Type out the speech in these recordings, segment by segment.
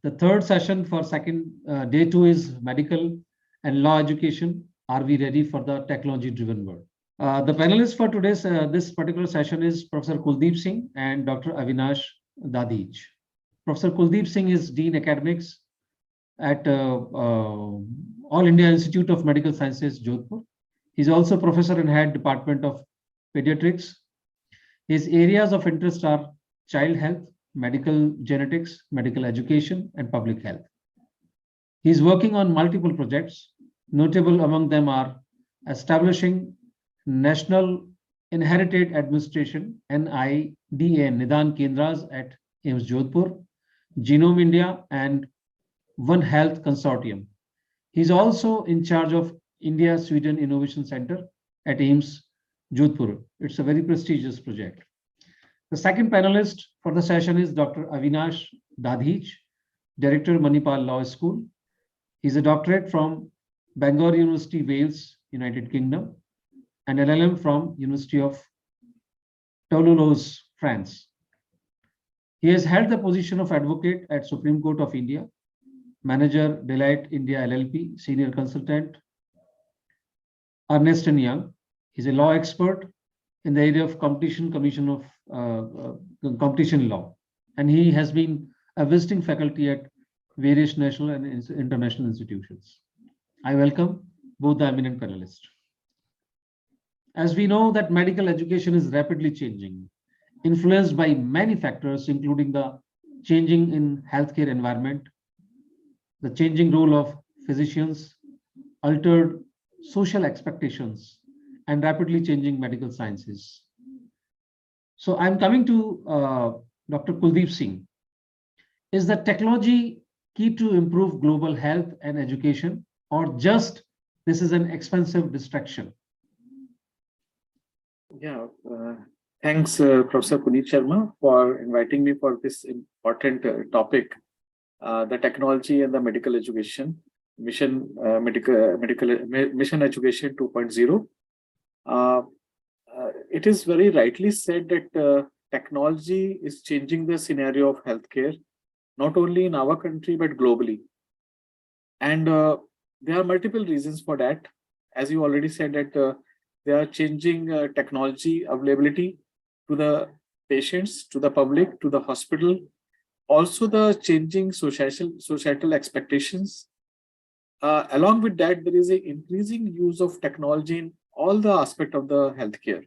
The third session for day 2 is medical and law education. Are we ready for the technology-driven world? The panelists for today's this particular session is Professor Kuldeep Singh and Dr. Avinash Dadhich. Professor Kuldeep Singh is Dean Academics at All India Institute of Medical Sciences, Jodhpur. He's also professor and head Department of Pediatrics. His areas of interest are child health, medical genetics, medical education, and public health. He's working on multiple projects. Notable among them are establishing National Inherited Administration, NIDA, Nidan Kendras at AIIMS Jodhpur, Genome India, and One Health Consortium. He's also in charge of India-Sweden Innovation Center at AIIMS Jodhpur. It's a very prestigious project. The second panelist for the session is Dr. Avinash Dadhich, Director, Manipal Law School. He's a doctorate from Bangor University, Wales, United Kingdom, and LLM from University of Toulouse, France. He has held the position of advocate at Supreme Court of India, manager Deloitte India LLP, senior consultant Ernst & Young. He's a law expert in the area of competition competition law, and he has been a visiting faculty at various national and international institutions. I welcome both the eminent panelists. As we know that medical education is rapidly changing, influenced by many factors, including the changing in healthcare environment, the changing role of physicians, altered social expectations, and rapidly changing medical sciences. So I'm coming to Dr. Kuldeep Singh. Is the technology key to improve global health and education, or just this is an expensive distraction? Yeah, thanks, Professor Puneet Sharma, for inviting me for this important topic, the technology and the medical education mission, mission education 2.0. It is very rightly said that technology is changing the scenario of healthcare, not only in our country but globally. And there are multiple reasons for that. As you already said, that they are changing technology availability to the patients, to the public, to the hospital. Also, the changing societal expectations. Along with that, there is an increasing use of technology in all the aspects of the healthcare,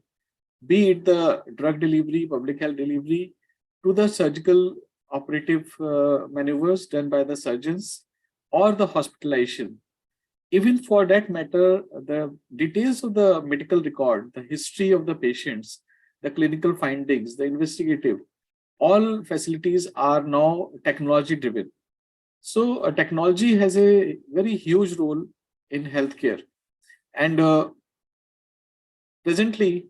be it the drug delivery, public health delivery, to the surgical operative maneuvers done by the surgeons, or the hospitalization. Even for that matter, the details of the medical record, the history of the patients, the clinical findings, the investigative, all facilities are now technology driven. So technology has a very huge role in healthcare. And presently,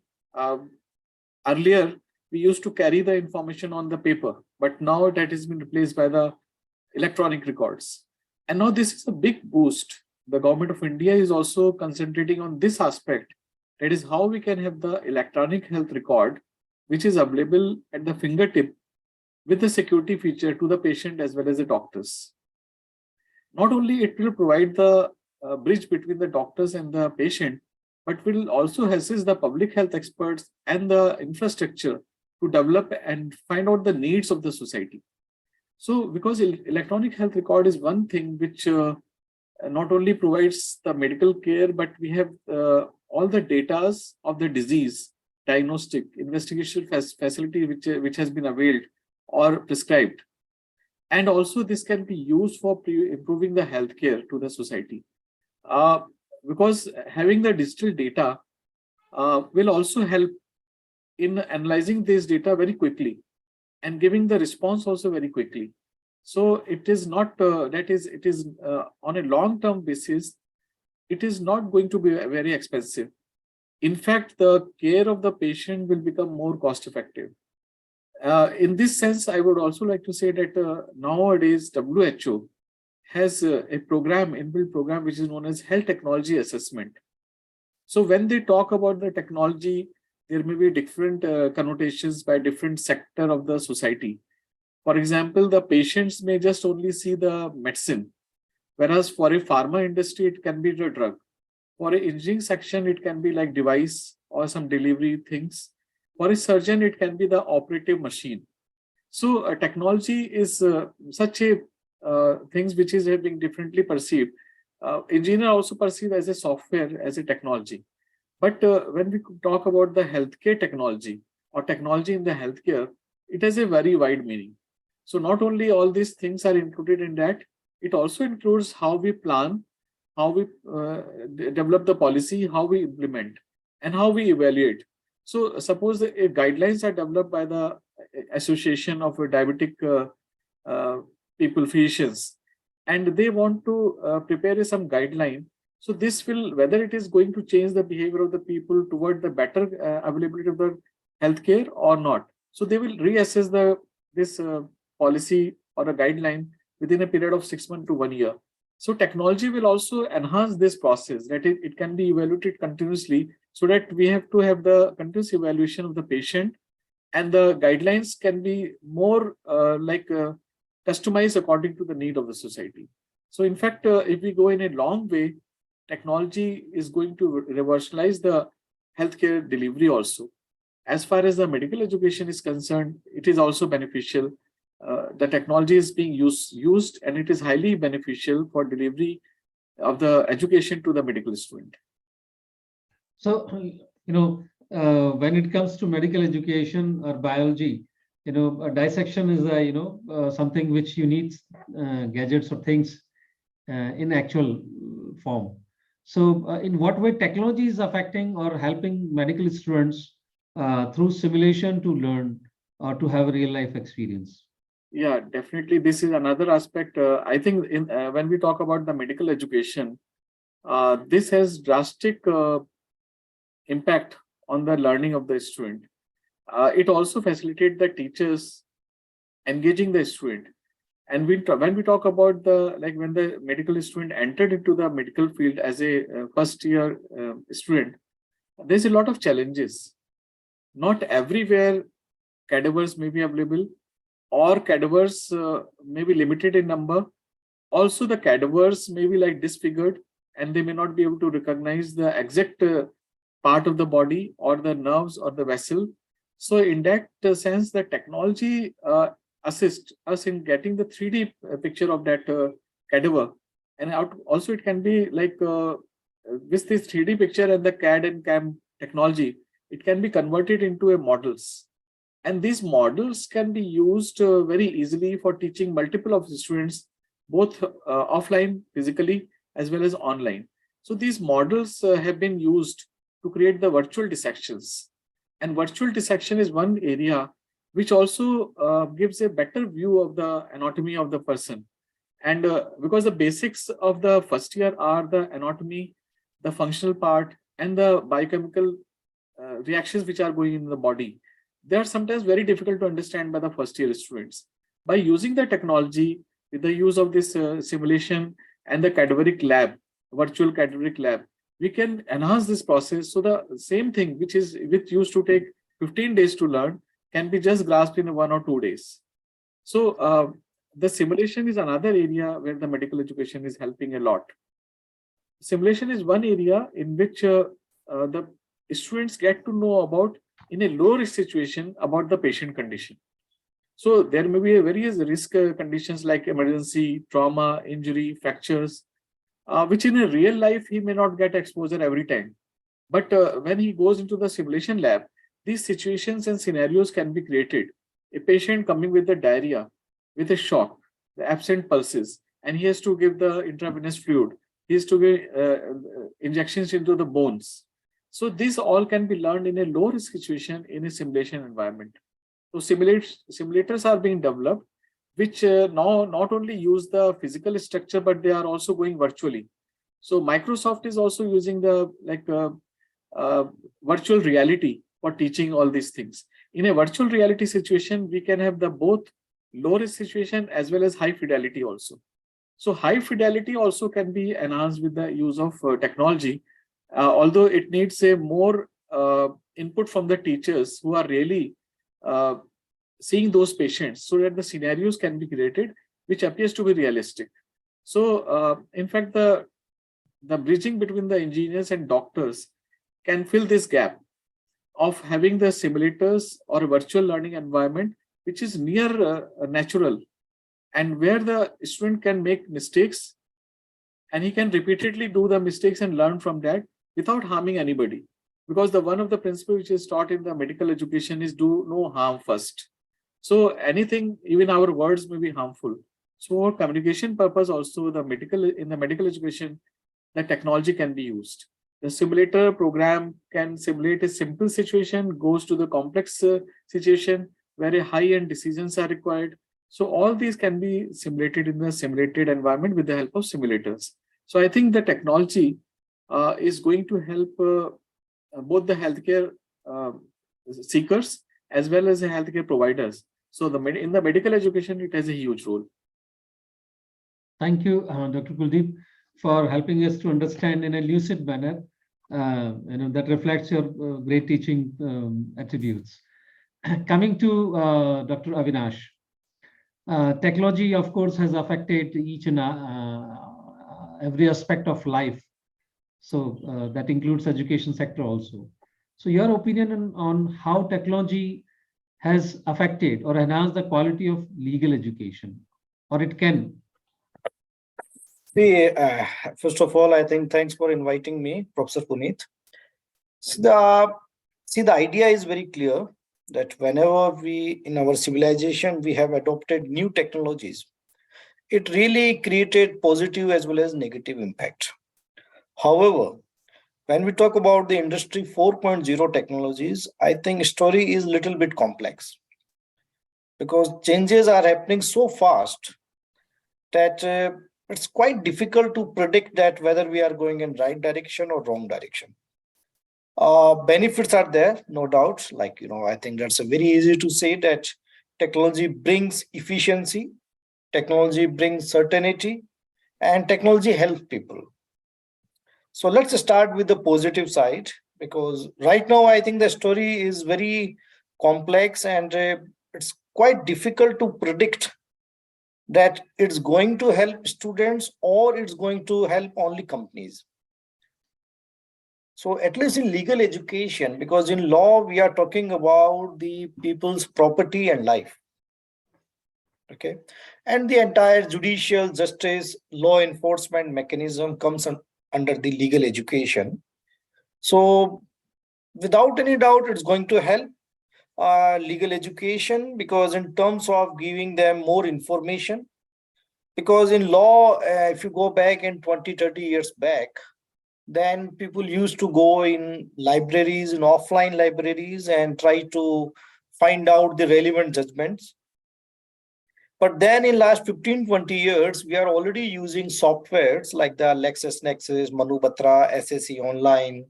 earlier, we used to carry the information on the paper, but now that has been replaced by the electronic records. And now this is a big boost. The government of India is also concentrating on this aspect. That is how we can have the electronic health record, which is available at the fingertip with the security feature to the patient as well as the doctors. Not only it will provide the bridge between the doctors and the patient, but will also assist the public health experts and the infrastructure to develop and find out the needs of the society. So because electronic health record is one thing which not only provides the medical care, but we have all the data of the disease, diagnostic, investigation facility which has been availed or prescribed. And also this can be used for improving the healthcare to the society. Because having the digital data will also help in analyzing this data very quickly and giving the response also very quickly. So it is not it is on a long-term basis, it is not going to be very expensive. In fact, the care of the patient will become more cost-effective. In this sense, I would also like to say that nowadays WHO has a program, inbuilt program, which is known as health technology assessment. So when they talk about the technology, there may be different connotations by different sector of the society. For example, the patients may just only see the medicine, whereas for a pharma industry, it can be the drug. For an engineering section, it can be like device or some delivery things. For a surgeon, it can be the operative machine. So technology is such a things which is being differently perceived. Engineer also perceived as a software, as a technology. But when we talk about the healthcare technology or technology in the healthcare, it has a very wide meaning. So not only all these things are included in that, it also includes how we plan, how we develop the policy, how we implement, and how we evaluate. So suppose the guidelines are developed by the Association of Diabetic People Physicians, and they want to prepare some guideline. So this will, whether it is going to change the behavior of the people toward the better availability of the healthcare or not. So they will reassess this policy or a guideline within a period of 6 months to 1 year. So technology will also enhance this process, that it can be evaluated continuously, so that we have to have the continuous evaluation of the patient, and the guidelines can be more customized according to the need of the society. So in fact, if we go in a long way, technology is going to revolutionize the healthcare delivery also. As far as the medical education is concerned, it is also beneficial. The technology is being used, and it is highly beneficial for delivery of the education to the medical student. So, when it comes to medical education or biology, a dissection is something which you need gadgets or things in actual form. So in what way technology is affecting or helping medical students through simulation to learn or to have a real life experience? Yeah, definitely. This is another aspect. I think when we talk about the medical education, this has drastic impact on the learning of the student. It also facilitates the teachers engaging the student. And when we talk about when the medical student entered into the medical field as a first year student, there's a lot of challenges. Not everywhere cadavers may be available, or cadavers may be limited in number. Also, the cadavers may be like disfigured, and they may not be able to recognize the exact part of the body or the nerves or the vessel. So in that sense, the technology assists us in getting the 3D picture of that cadaver. And also it can be like with this 3D picture and the CAD and CAM technology, it can be converted into a models. And these models can be used very easily for teaching multiple of the students, both offline, physically, as well as online. So these models have been used to create the virtual dissections. And virtual dissection is one area which also gives a better view of the anatomy of the person. And because the basics of the first year are the anatomy, the functional part, and the biochemical reactions which are going in the body, they are sometimes very difficult to understand by the first year students. By using the technology, with the use of this simulation and the cadaveric lab, virtual cadaveric lab, we can enhance this process. So the same thing which used to take 15 days to learn can be just grasped in 1 or 2 days. So the simulation is another area where the medical education is helping a lot. Simulation is one area in which the students get to know about, in a low risk situation, about the patient condition. So there may be various risk conditions like emergency, trauma, injury, fractures, which in a real life he may not get exposure every time. But when he goes into the simulation lab, these situations and scenarios can be created. A patient coming with the diarrhea, with a shock, the absent pulses, and he has to give the intravenous fluid. He has to give injections into the bones. So these all can be learned in a low risk situation in a simulation environment. So simulators are being developed, which now not only use the physical structure, but they are also going virtually. So Microsoft is also using the virtual reality for teaching all these things. In a virtual reality situation, we can have the both low risk situation as well as high fidelity also. So high fidelity also can be enhanced with the use of technology, although it needs a more input from the teachers who are really seeing those patients so that the scenarios can be created which appears to be realistic. So in fact, the bridging between the engineers and doctors can fill this gap of having the simulators or a virtual learning environment which is near natural, and where the student can make mistakes and he can repeatedly do the mistakes and learn from that without harming anybody. Because the one of the principles which is taught in the medical education is do no harm first. So anything, even our words may be harmful. So for communication purpose also, in the medical education, the technology can be used. The simulator program can simulate a simple situation, goes to the complex situation where a high-end decisions are required. So all these can be simulated in the simulated environment with the help of simulators. So I think the technology is going to help both the healthcare seekers as well as the healthcare providers. So in the medical education, it has a huge role. Thank you, Dr. Kuldeep, for helping us to understand in a lucid manner. That reflects your great teaching attributes. Coming to Dr. Avinash, technology, of course, has affected each and every aspect of life. So that includes education sector also. So your opinion on how technology has affected or enhanced the quality of legal education, or it can? See, first of all, I think thanks for inviting me, Professor Puneet. So the idea is very clear that whenever we, in our civilization, we have adopted new technologies, it really created positive as well as negative impact. However, when we talk about the industry 4.0 technologies, I think story is a little bit complex because changes are happening so fast that it's quite difficult to predict that whether we are going in right direction or wrong direction. Benefits are there, no doubt. Like, I think that's a very easy to say that technology brings efficiency, technology brings certainty, and technology helps people. So let's start with the positive side, because right now I think the story is very complex and it's quite difficult to predict that it's going to help students or it's going to help only companies. So at least in legal education, because in law, we are talking about the people's property and life. Okay. And the entire judicial justice law enforcement mechanism comes under the legal education. So without any doubt, it's going to help legal education, because in terms of giving them more information, because in law, if you go back in 20-30 years back, then people used to go in libraries, in offline libraries, and try to find out the relevant judgments. But then in last 15-20 years, we are already using softwares like the LexisNexis, Manubatra, SSE Online,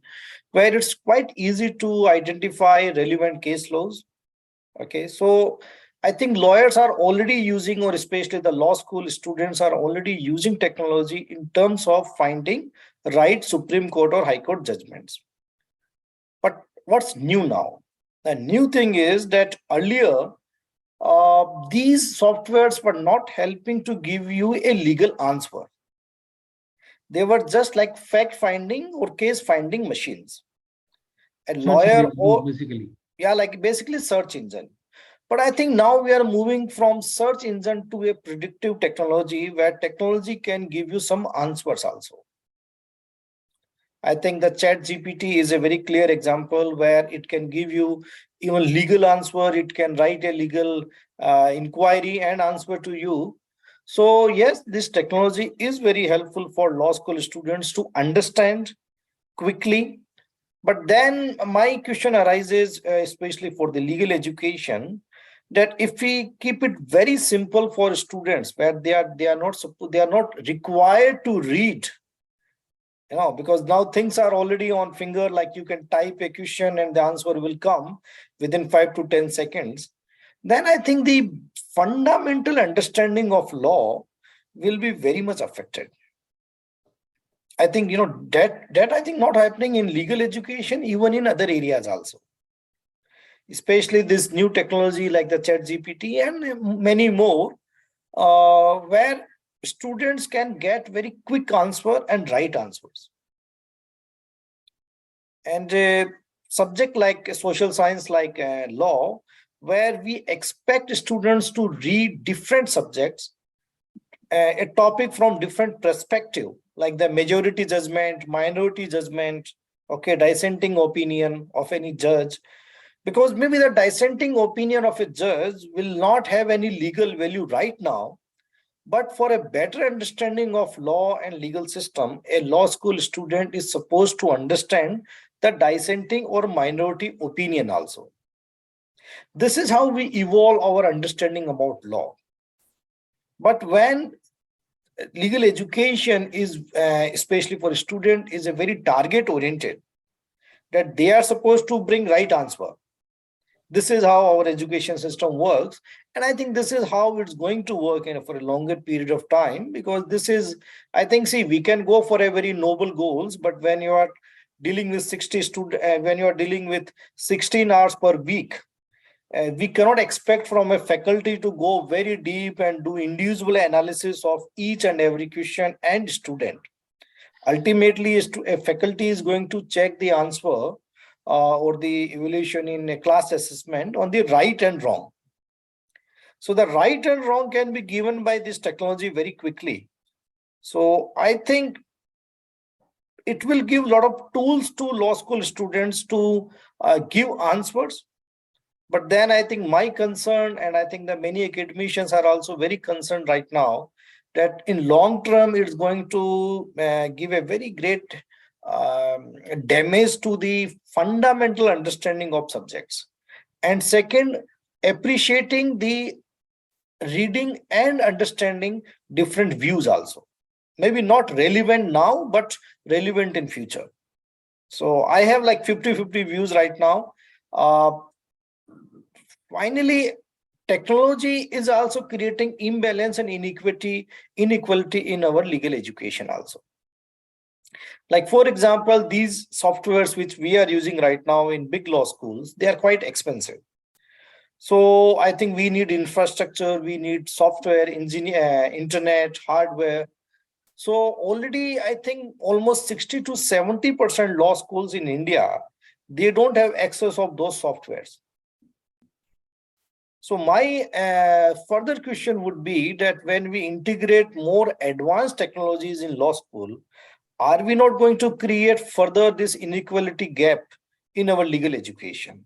where it's quite easy to identify relevant case laws. Okay, so I think lawyers are already using, or especially the law school students are already using technology in terms of finding right Supreme Court or High Court judgments. But what's new now? The new thing is that earlier, these softwares were not helping to give you a legal answer. They were just like fact finding or case finding machines. A lawyer, or basically, yeah, like basically search engine. But I think now we are moving from search engine to a predictive technology where technology can give you some answers also. I think the chat GPT is a very clear example where it can give you even legal answer. It can write a legal inquiry and answer to you. So yes, this technology is very helpful for law school students to understand quickly. But then my question arises, especially for the legal education, that if we keep it very simple for students, where they are not required to read, because now things are already on finger, like you can type a question and the answer will come within 5 to 10 seconds, then I think the fundamental understanding of law will be very much affected. I think, that I think not happening in legal education, even in other areas also. especially this new technology like the chat GPT and many more, where students can get very quick answer and right answers. And subject like social science, like law, where we expect students to read different subjects, a topic from different perspective, like the majority judgment, minority judgment, okay, dissenting opinion of any judge, because maybe the dissenting opinion of a judge will not have any legal value right now, but for a better understanding of law and legal system, a law school student is supposed to understand the dissenting or minority opinion also. This is how we evolve our understanding about law. But when legal education is, especially for a student, is a very target oriented, that they are supposed to bring right answer. This is how our education system works. And I think this is how it's going to work for a longer period of time, because this is, I think, see, we can go for a very noble goals, but when you are dealing with 60 students, when you are dealing with 16 hours per week, we cannot expect from a faculty to go very deep and do individual analysis of each and every question and student. Ultimately, a faculty is going to check the answer or the evaluation in a class assessment on the right and wrong. So the right and wrong can be given by this technology very quickly. So I think it will give a lot of tools to law school students to give answers. But then I think my concern, and I think that many academicians are also very concerned right now, that in long term, it's going to give a very great damage to the fundamental understanding of subjects. And second, appreciating the reading and understanding different views also. Maybe not relevant now, but relevant in future. So I have like 50-50 views right now. Finally, technology is also creating imbalance and inequality in our legal education also. Like, for example, these softwares which we are using right now in big law schools, they are quite expensive. So I think we need infrastructure, we need software, engineer, internet, hardware. So already I think almost 60 to 70% law schools in India, they don't have access of those softwares. So my further question would be that when we integrate more advanced technologies in law school, are we not going to create further this inequality gap in our legal education?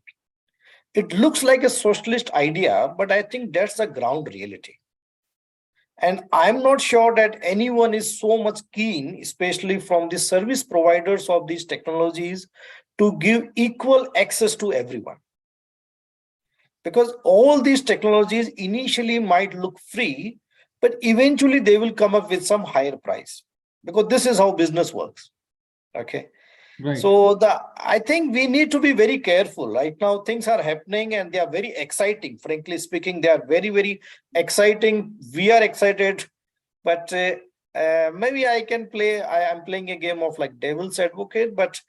It looks like a socialist idea, but I think that's the ground reality. And I'm not sure that anyone is so much keen, especially from the service providers of these technologies, to give equal access to everyone. Because all these technologies initially might look free, but eventually they will come up with some higher price, because this is how business works. Okay. Right. So I think we need to be very careful. Right now, things are happening and they are very exciting. Frankly speaking, they are very, very exciting. We are excited, but maybe I am playing a game of like devil's advocate, but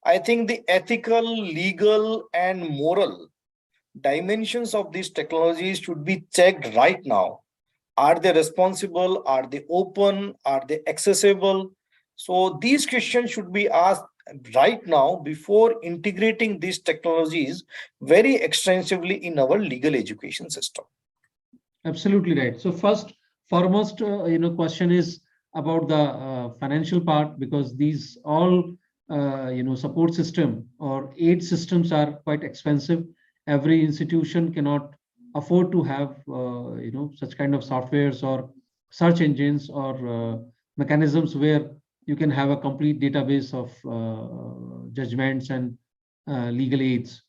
I think the ethical, legal, and moral dimensions of these technologies should be checked right now. Are they responsible? Are they open? Are they accessible? So these questions should be asked right now before integrating these technologies very extensively in our legal education system. Absolutely right. So first, foremost, question is about the financial part, because these all, support system or aid systems are quite expensive. Every institution cannot afford to have, such kind of softwares or search engines or mechanisms where you can have a complete database of judgments and legal aids.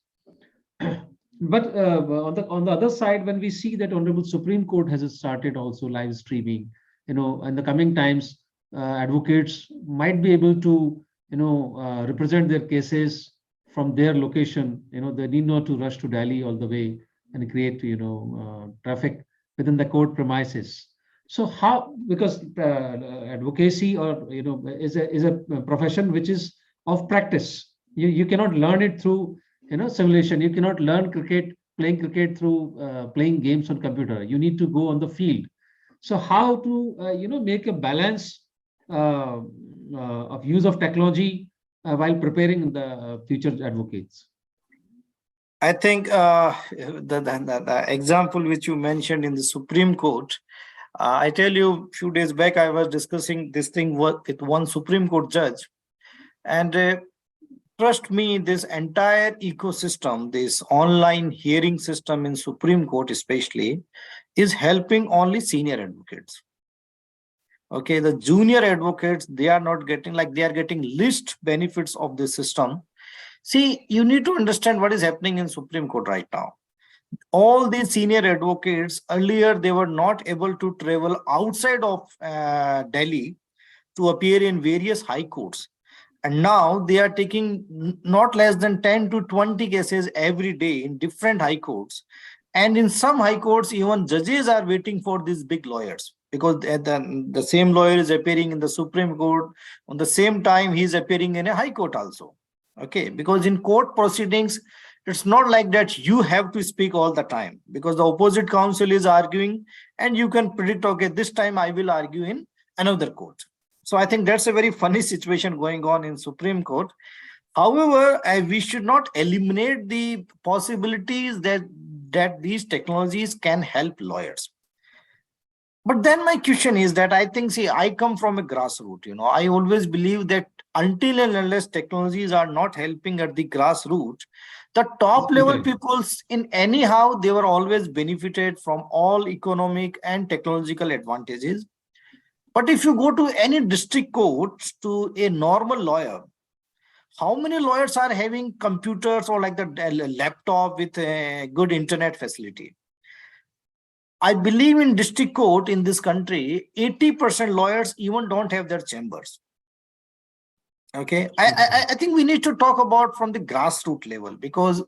But on the other side, when we see that Honorable Supreme Court has started also live streaming, in the coming times, advocates might be able to, represent their cases from their location. They need not to rush to Delhi all the way and create, traffic within the court premises. So how, because advocacy or, is a profession which is of practice. You cannot learn it through simulation. You cannot learn playing cricket through playing games on computer. You need to go on the field. So how to make a balance of use of technology while preparing the future advocates? I think the example which you mentioned in the Supreme Court, I tell you, a few days back, I was discussing this thing with one Supreme Court judge. And trust me, this entire ecosystem, this online hearing system in Supreme Court especially, is helping only senior advocates. Okay, the junior advocates, they are not getting, like they are getting least benefits of this system. See, you need to understand what is happening in Supreme Court right now. All these senior advocates, earlier they were not able to travel outside of Delhi to appear in various high courts. And now they are taking not less than 10 to 20 cases every day in different high courts. And in some high courts, even judges are waiting for these big lawyers, because the same lawyer is appearing in the Supreme Court. On the same time, he is appearing in a high court also. Okay, because in court proceedings, it's not like that you have to speak all the time, because the opposite counsel is arguing and you can predict, okay, this time I will argue in another court. So I think that's a very funny situation going on in Supreme Court. However, we should not eliminate the possibilities that these technologies can help lawyers. But then my question is that I think, see, I come from a grassroots, I always believe that until and unless technologies are not helping at the grassroots, the top level people in anyhow, they were always benefited from all economic and technological advantages. But if you go to any district court, to a normal lawyer, how many lawyers are having computers or like the laptop with a good internet facility? I believe in district court in this country, 80% lawyers even don't have their chambers. Okay, I think we need to talk about from the grassroots level, because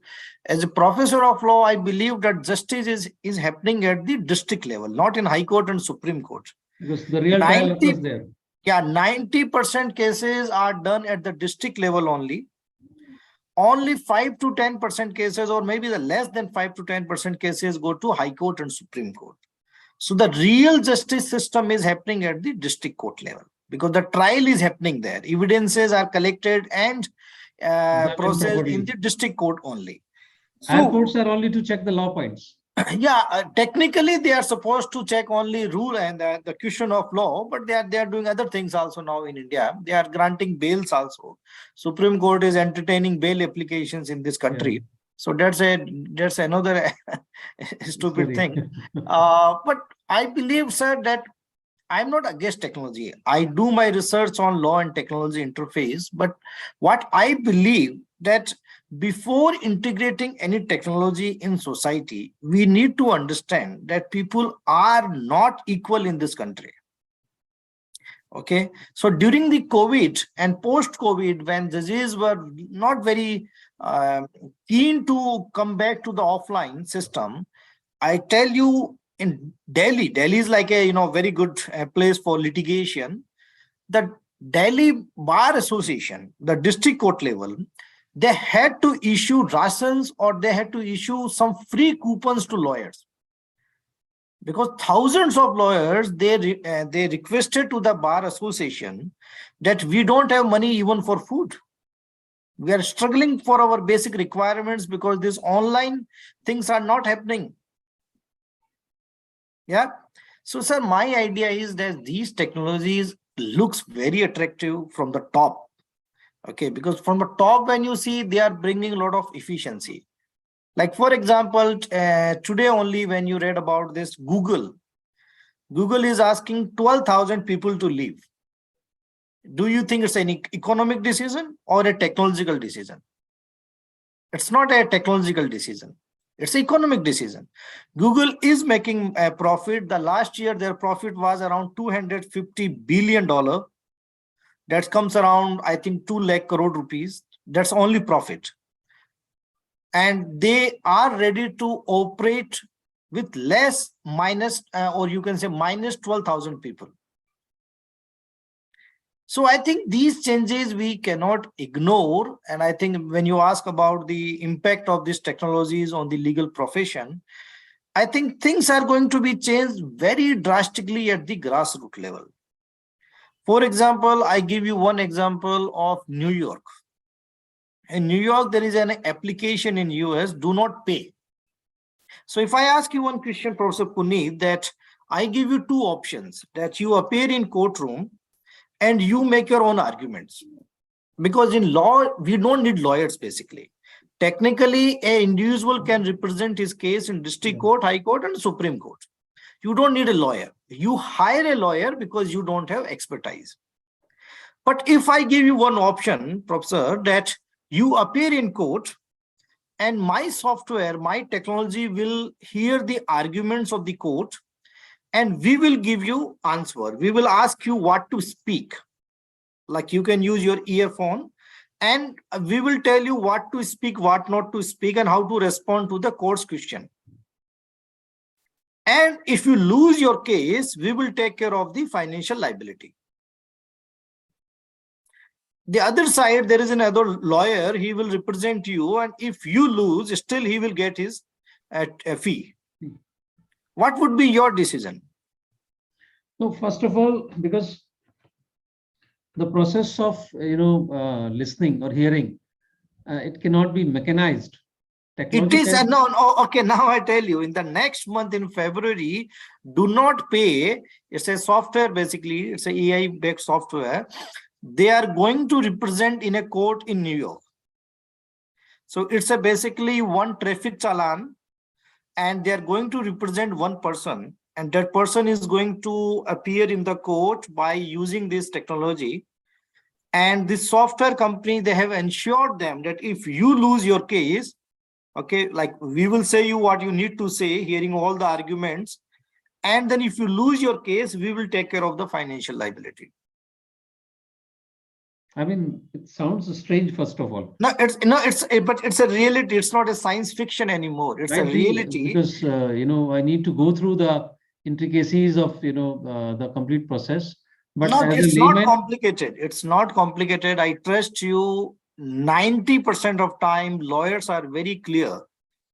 as a professor of law, I believe that justice is happening at the district level, not in High Court and Supreme Court. Because the real trial occurs there. Yeah, 90% cases are done at the district level only. Only 5 to 10% cases, or maybe the less than 5 to 10% cases, go to High Court and Supreme Court. So the real justice system is happening at the district court level, because the trial is happening there. Evidences are collected and processed in the district court only. So, and courts are only to check the law points. Yeah, technically they are supposed to check only rule and the question of law, but they are doing other things also now in India. They are granting bails also. Supreme Court is entertaining bail applications in this country. Yeah. So that's another stupid thing. But I believe, sir, that I'm not against technology. I do my research on law and technology interface, but what I believe that before integrating any technology in society, we need to understand that people are not equal in this country. Okay, so during the COVID and post-COVID, when judges were not very keen to come back to the offline system, I tell you, in Delhi is like a very good place for litigation. The Delhi Bar Association, the district court level, they had to issue rations, or they had to issue some free coupons to lawyers, because thousands of lawyers, they requested to the Bar Association that we don't have money even for food. We are struggling for our basic requirements because these online things are not happening. Yeah. So, sir, my idea is that these technologies looks very attractive from the top. Okay, because from the top, when you see, they are bringing a lot of efficiency. Like, for example, today only when you read about this, Google is asking 12,000 people to leave. Do you think it's an economic decision or a technological decision? It's not a technological decision. It's an economic decision. Google is making a profit. The last year, their profit was around $250 billion. That comes around, I think, 2 lakh crore rupees. That's only profit. And they are ready to operate with less minus, or you can say minus 12,000 people. So I think these changes we cannot ignore. And I think when you ask about the impact of these technologies on the legal profession, I think things are going to be changed very drastically at the grassroots level. For example, I give you one example of New York. In New York, there is an application in US, do not pay. So if I ask you one question, Professor Puneet, that I give you two options, that you appear in courtroom and you make your own arguments. Because in law, we don't need lawyers basically. Technically, an individual can represent his case in district court, high court, and Supreme Court. You don't need a lawyer. You hire a lawyer because you don't have expertise. But if I give you one option, Professor, that you appear in court and my software, my technology will hear the arguments of the court and we will give you answer. We will ask you what to speak. Like you can use your earphone and we will tell you what to speak, what not to speak, and how to respond to the court's question. And if you lose your case, we will take care of the financial liability. The other side, there is another lawyer, he will represent you, and if you lose, still he will get his fee. What would be your decision? So first of all, because the process of listening or hearing, it cannot be mechanized. It is no, okay. Now I tell you, in the next month in February, do not pay. It's a software, basically, it's a AI-based software. They are going to represent in a court in New York. So it's a basically one traffic challan, and they are going to represent one person, and that person is going to appear in the court by using this technology. And this software company, they have ensured them that if you lose your case, okay, like we will say you what you need to say, hearing all the arguments, and then if you lose your case, we will take care of the financial liability. I mean, it sounds strange, first of all. But it's a reality. It's not a science fiction anymore. It's a reality. Because I need to go through the intricacies of the complete process. But no, it's not complicated. It's not complicated. I trust you. 90% of time, lawyers are very clear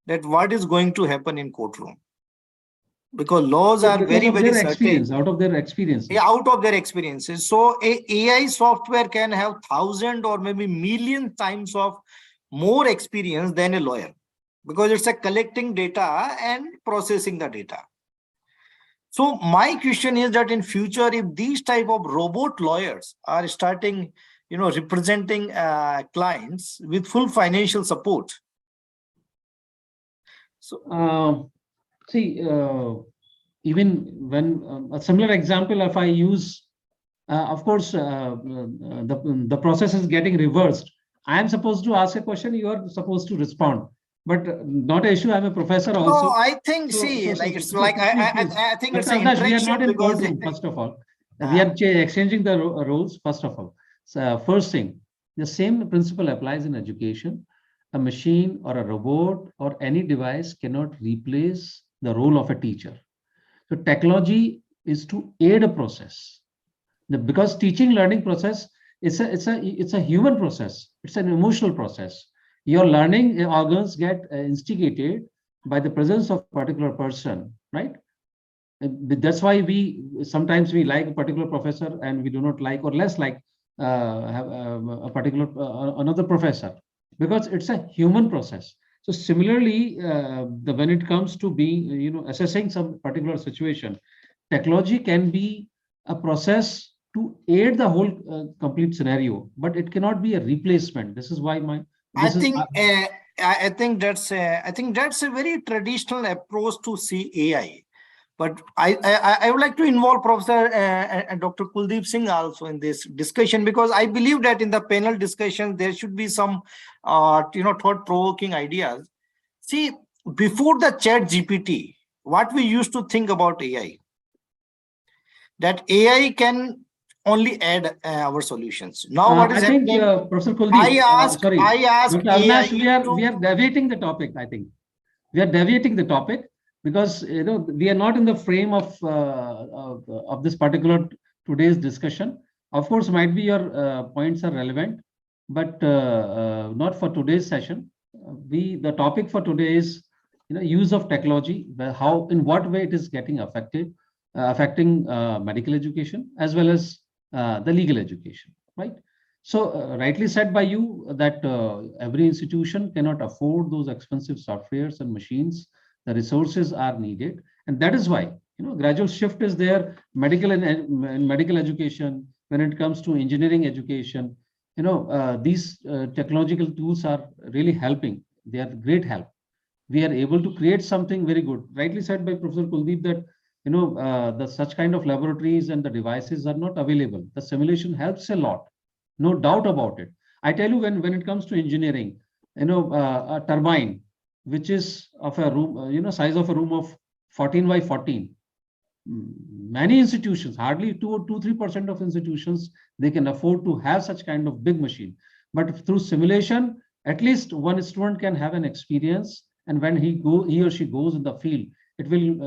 that what is going to happen in courtroom, because laws are very certain. Out of their experience. Yeah, out of their experiences. So a AI software can have 1,000 or maybe million times of more experience than a lawyer, because it's a collecting data and processing the data. So my question is that in future, if these type of robot lawyers are starting representing clients with full financial support. So even when a similar example, if I use, of course, the process is getting reversed. I am supposed to ask a question, you are supposed to respond, but not an issue. I'm a professor also. No, I think, I think it's an we are not in courtroom, first of all. We are exchanging the roles, first of all. So first thing, the same principle applies in education. A machine or a robot or any device cannot replace the role of a teacher. So technology is to aid a process. Because teaching learning process, it's a human process. It's an emotional process. Your learning organs get instigated by the presence of a particular person, right? That's why sometimes we like a particular professor and we do not like or less like have a particular another professor, because it's a human process. So similarly, when it comes to being assessing some particular situation, technology can be a process to aid the whole complete scenario, but it cannot be a replacement. This is why I think that's a very traditional approach to see AI. But I would like to involve Professor Dr. Kuldeep Singh also in this discussion, because I believe that in the panel discussion, there should be some, thought-provoking ideas. See, before the Chat GPT, what we used to think about AI, that AI can only add our solutions. Now, what is happening? Professor Kuldeep, I ask Avinash, we are deviating the topic. I think we are deviating the topic, because we are not in the frame of this particular today's discussion. Of course, might be your points are relevant, but not for today's session. The topic for today is use of technology, how, in what way it is getting affecting medical education as well as the legal education, right? So rightly said by you that every institution cannot afford those expensive softwares and machines. The resources are needed, and that is why gradual shift is there. Medical and medical education, when it comes to engineering education, these technological tools are really helping. They are great help. We are able to create something very good. Rightly said by Professor Kuldeep that the such kind of laboratories and the devices are not available. The simulation helps a lot, no doubt about it. I tell you, when it comes to engineering, a turbine which is of a room, size of a room of 14 by 14. Many institutions, hardly 2 or 3% of institutions, they can afford to have such kind of big machine. But through simulation, at least one student can have an experience, and when he or she goes in the field, it will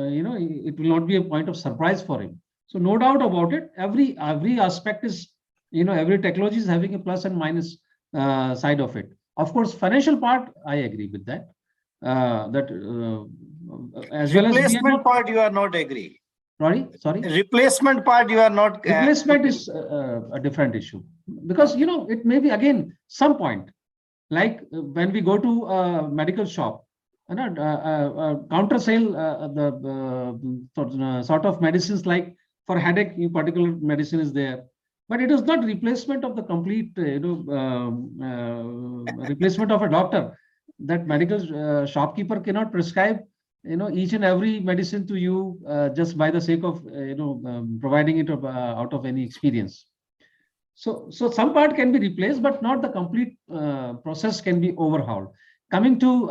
it will not be a point of surprise for him. So no doubt about it. Every aspect is every technology is having a plus and minus side of it. Of course, financial part, I agree with that. As well as replacement part, you are not agree. Sorry. Replacement part, you are not. Replacement is a different issue, because it may be again some point, like when we go to a medical shop, counter sale the sort of medicines, like for headache, particular medicine is there, but it is not replacement of the complete replacement of a doctor. That medical shopkeeper cannot prescribe each and every medicine to you just by the sake of providing it out of any experience. So some part can be replaced, but not the complete process can be overhauled. Coming to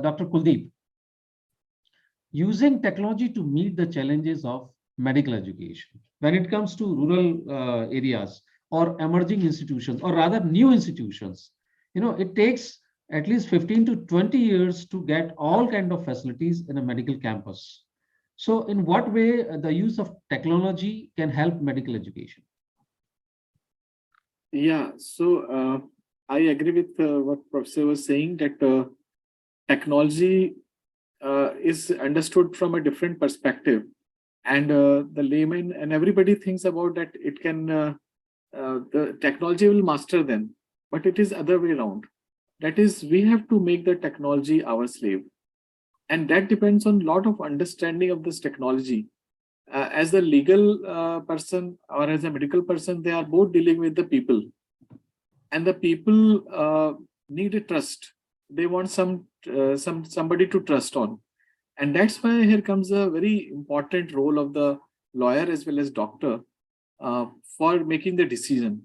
Dr. Kuldeep, using technology to meet the challenges of medical education when it comes to rural areas or emerging institutions, or rather new institutions, it takes at least 15 to 20 years to get all kind of facilities in a medical campus. So in what way the use of technology can help medical education? Yeah, so I agree with what Professor was saying, that technology is understood from a different perspective, and the layman and everybody thinks about that it can, the technology will master them, but it is other way around. That is, we have to make the technology our slave. And that depends on a lot of understanding of this technology. As a legal person or as a medical person, they are both dealing with the people. And the people need a trust. They want somebody to trust on. And that's why here comes a very important role of the lawyer as well as doctor for making the decision.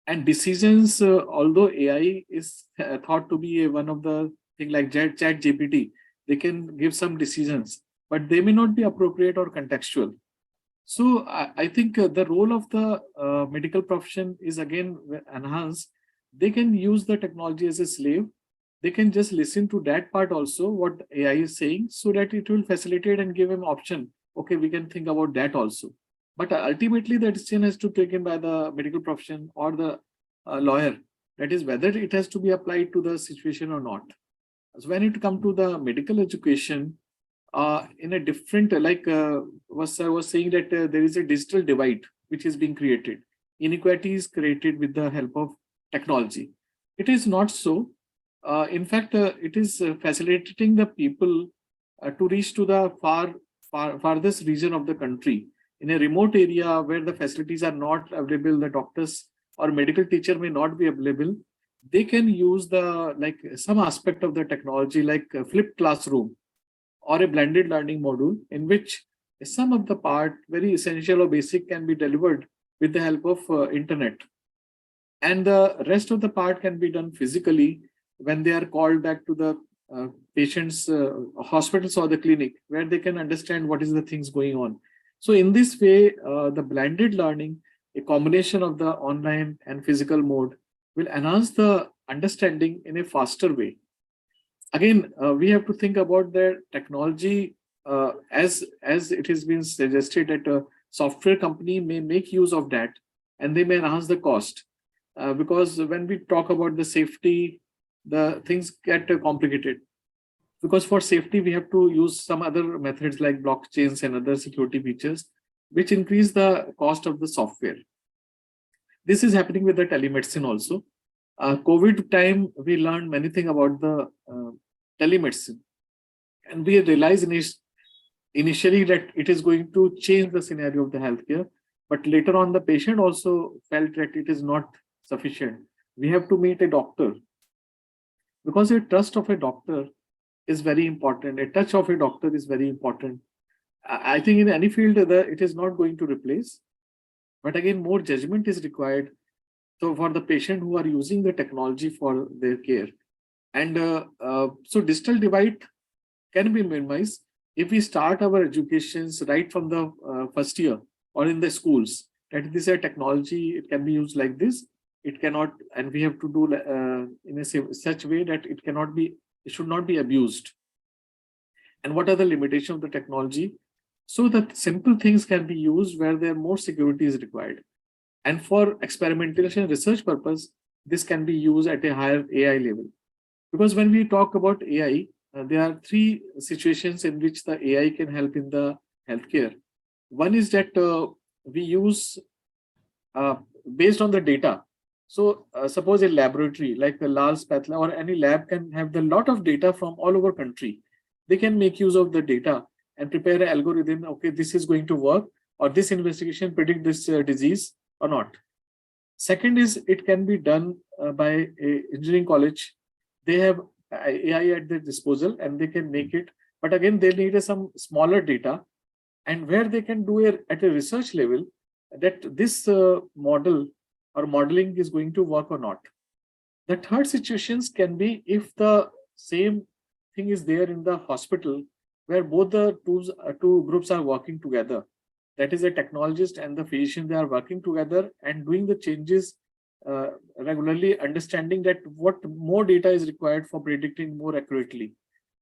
And decisions, although AI is thought to be one of the things like Chat GPT, they can give some decisions, but they may not be appropriate or contextual. So I think the role of the medical profession is again enhanced. They can use the technology as a slave. They can just listen to that part also, what AI is saying, so that it will facilitate and give them option. Okay, we can think about that also. But ultimately, the decision has to be taken by the medical profession or the lawyer. That is, whether it has to be applied to the situation or not. So when it comes to the medical education, in a different, like sir was saying, that there is a digital divide which is being created. Inequality is created with the help of technology. It is not so. In fact, it is facilitating the people to reach to the farthest region of the country. In a remote area where the facilities are not available, the doctors or medical teacher may not be available, they can use some aspect of the technology, like a flipped classroom or a blended learning module, in which some of the part, very essential or basic, can be delivered with the help of internet. And the rest of the part can be done physically when they are called back to the patient's hospitals or the clinic, where they can understand what is the things going on. So in this way, the blended learning, a combination of the online and physical mode, will enhance the understanding in a faster way. Again, we have to think about the technology as it has been suggested that a software company may make use of that and they may enhance the cost. Because when we talk about the safety, the things get complicated. Because for safety, we have to use some other methods like blockchains and other security features, which increase the cost of the software. This is happening with the telemedicine also. COVID time, we learned many things about the telemedicine. And we realized initially that it is going to change the scenario of the healthcare. But later on, the patient also felt that it is not sufficient. We have to meet a doctor. Because a trust of a doctor is very important. A touch of a doctor is very important. I think in any field, it is not going to replace. But again, more judgment is required. So for the patient who are using the technology for their care. And so digital divide can be minimized if we start our educations right from the first year or in the schools. That this is a technology, it can be used like this. It cannot, and we have to do in a such way that it should not be abused. And what are the limitations of the technology? So that simple things can be used where there more security is required. And for experimentation research purpose, this can be used at a higher AI level. Because when we talk about AI, there are three situations in which the AI can help in the healthcare. One is that we use based on the data. So suppose a laboratory like the Lal Spatla or any lab can have the lot of data from all over country. They can make use of the data and prepare an algorithm. Okay, this is going to work, or this investigation predict this disease or not. Second is it can be done by a engineering college. They have AI at their disposal and they can make it. But again, they need some smaller data, and where they can do it at a research level that this model or modeling is going to work or not. The third situations can be if the same thing is there in the hospital where both the two groups are working together. That is a technologist and the physician, they are working together and doing the changes regularly, understanding that what more data is required for predicting more accurately.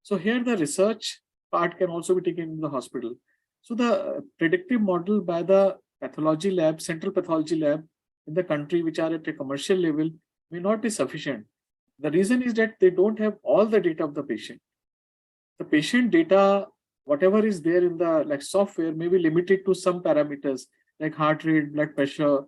So here the research part can also be taken in the hospital. So the predictive model by the pathology lab, central pathology lab in the country, which are at a commercial level, may not be sufficient. The reason is that they don't have all the data of the patient. The patient data, whatever is there in the software, may be limited to some parameters like heart rate, blood pressure,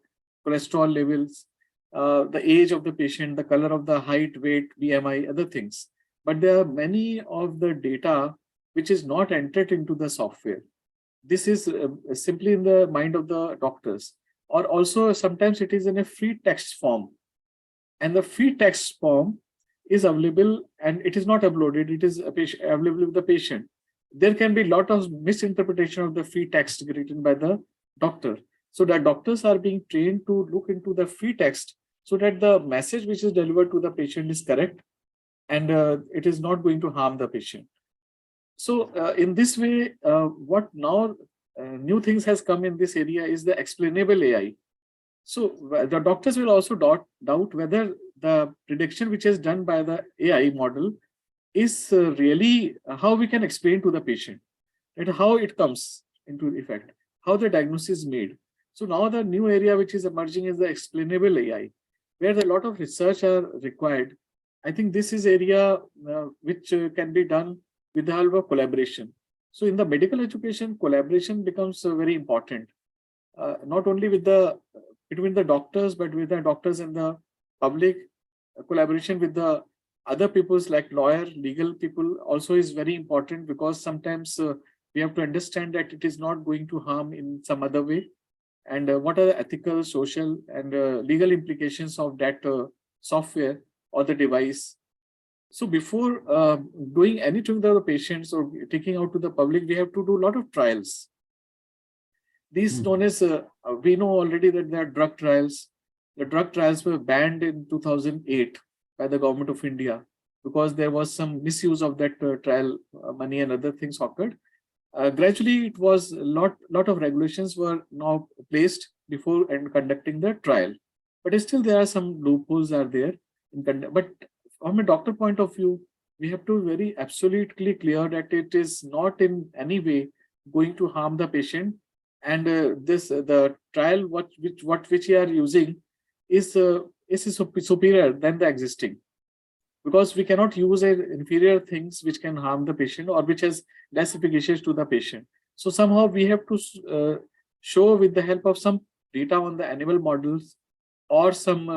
cholesterol levels, the age of the patient, the color of the height, weight, BMI, other things. But there are many of the data which is not entered into the software. This is simply in the mind of the doctors. Or also sometimes it is in a free text form. And the free text form is available and it is not uploaded. It is available with the patient. There can be a lot of misinterpretation of the free text written by the doctor. So the doctors are being trained to look into the free text so that the message which is delivered to the patient is correct and it is not going to harm the patient. So in this way, what now new things has come in this area is the explainable AI. So the doctors will also doubt whether the prediction which is done by the AI model is really how we can explain to the patient, and how it comes into effect, how the diagnosis is made. So now the new area which is emerging is the explainable AI, where a lot of research are required. I think this is area which can be done with the help of collaboration. So in the medical education, collaboration becomes very important, not only with between the doctors, but with the doctors and the public. Collaboration with the other peoples like lawyer, legal people also is very important, because sometimes we have to understand that it is not going to harm in some other way. And what are the ethical, social, and legal implications of that software or the device. So before doing anything to the patients or taking out to the public, we have to do a lot of trials. These known as, we know already that there are drug trials. The drug trials were banned in 2008 by the government of India because there was some misuse of that trial money and other things occurred. Gradually, it was a lot of regulations were now placed before and conducting the trial. But still there are some loopholes are there. But from a doctor point of view, we have to be very absolutely clear that it is not in any way going to harm the patient. And the trial which we are using is superior than the existing, because we cannot use inferior things which can harm the patient or which has less efficacious to the patient. So somehow we have to show with the help of some data on the animal models or some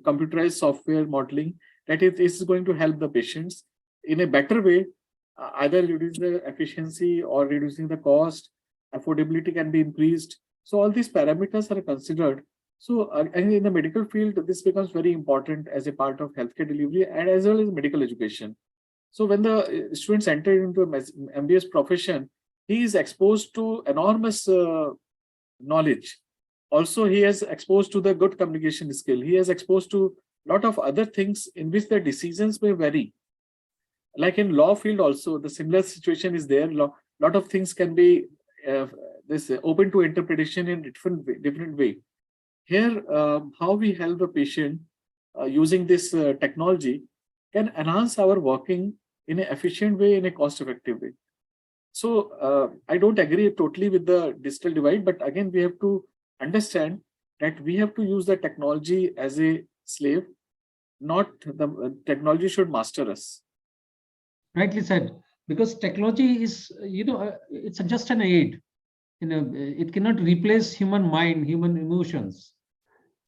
computerized software modeling that it is going to help the patients in a better way, either reducing the efficiency or reducing the cost, affordability can be increased. So all these parameters are considered. So and in the medical field, this becomes very important as a part of healthcare delivery and as well as medical education. So when the students enter into a MBS profession, he is exposed to enormous knowledge. Also, he is exposed to the good communication skill. He is exposed to a lot of other things in which the decisions may vary. Like in law field also, the similar situation is there. Lot of things can be open to interpretation in different way. Here, how we help the patient using this technology can enhance our working in an efficient way, in a cost-effective way. So I don't agree totally with the digital divide, but again, we have to understand that we have to use the technology as a slave, not the technology should master us. Rightly said, because technology is, it's just an aid. It cannot replace human mind, human emotions.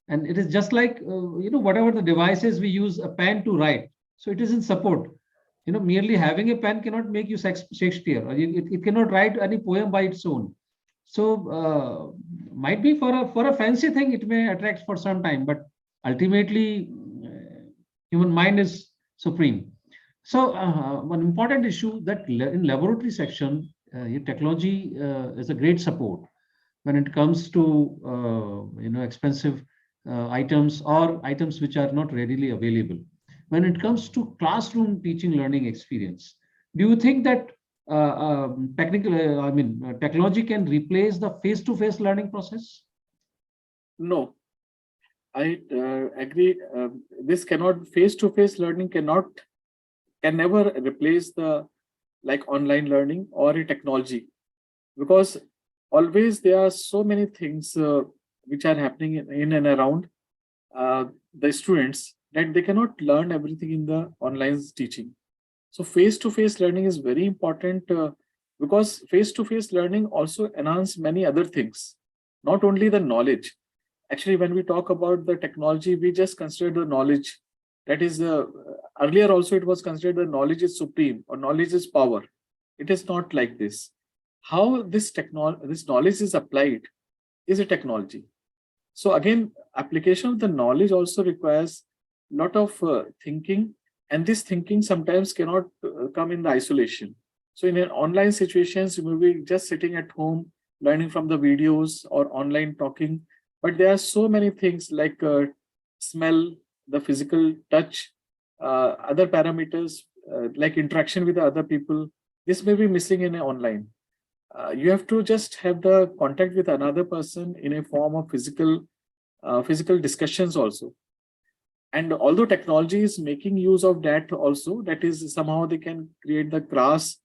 And it is just like, whatever the devices we use a pen to write. So it is in support. Merely having a pen cannot make you Shakespeare, or it cannot write any poem by its own. So might be for a fancy thing, it may attract for some time, but ultimately human mind is supreme. So one important issue that in laboratory section, technology is a great support when it comes to expensive items or items which are not readily available. When it comes to classroom teaching learning experience, do you think that technology can replace the face-to-face learning process? No, I agree. This cannot, face-to-face learning can never replace the like online learning or a technology, because always there are so many things which are happening in and around the students that they cannot learn everything in the online teaching. So face-to-face learning is very important because face-to-face learning also enhance many other things, not only the knowledge. Actually, when we talk about the technology, we just consider the knowledge. That is, earlier also it was considered the knowledge is supreme or knowledge is power. It is not like this. How this knowledge is applied is a technology. So again, application of the knowledge also requires a lot of thinking, and this thinking sometimes cannot come in the isolation. So in an online situations, you may be just sitting at home, learning from the videos or online talking, but there are so many things like smell, the physical touch, other parameters like interaction with the other people. This may be missing in an online. You have to just have the contact with another person in a form of physical discussions also. And although technology is making use of that also, that is somehow they can create the class,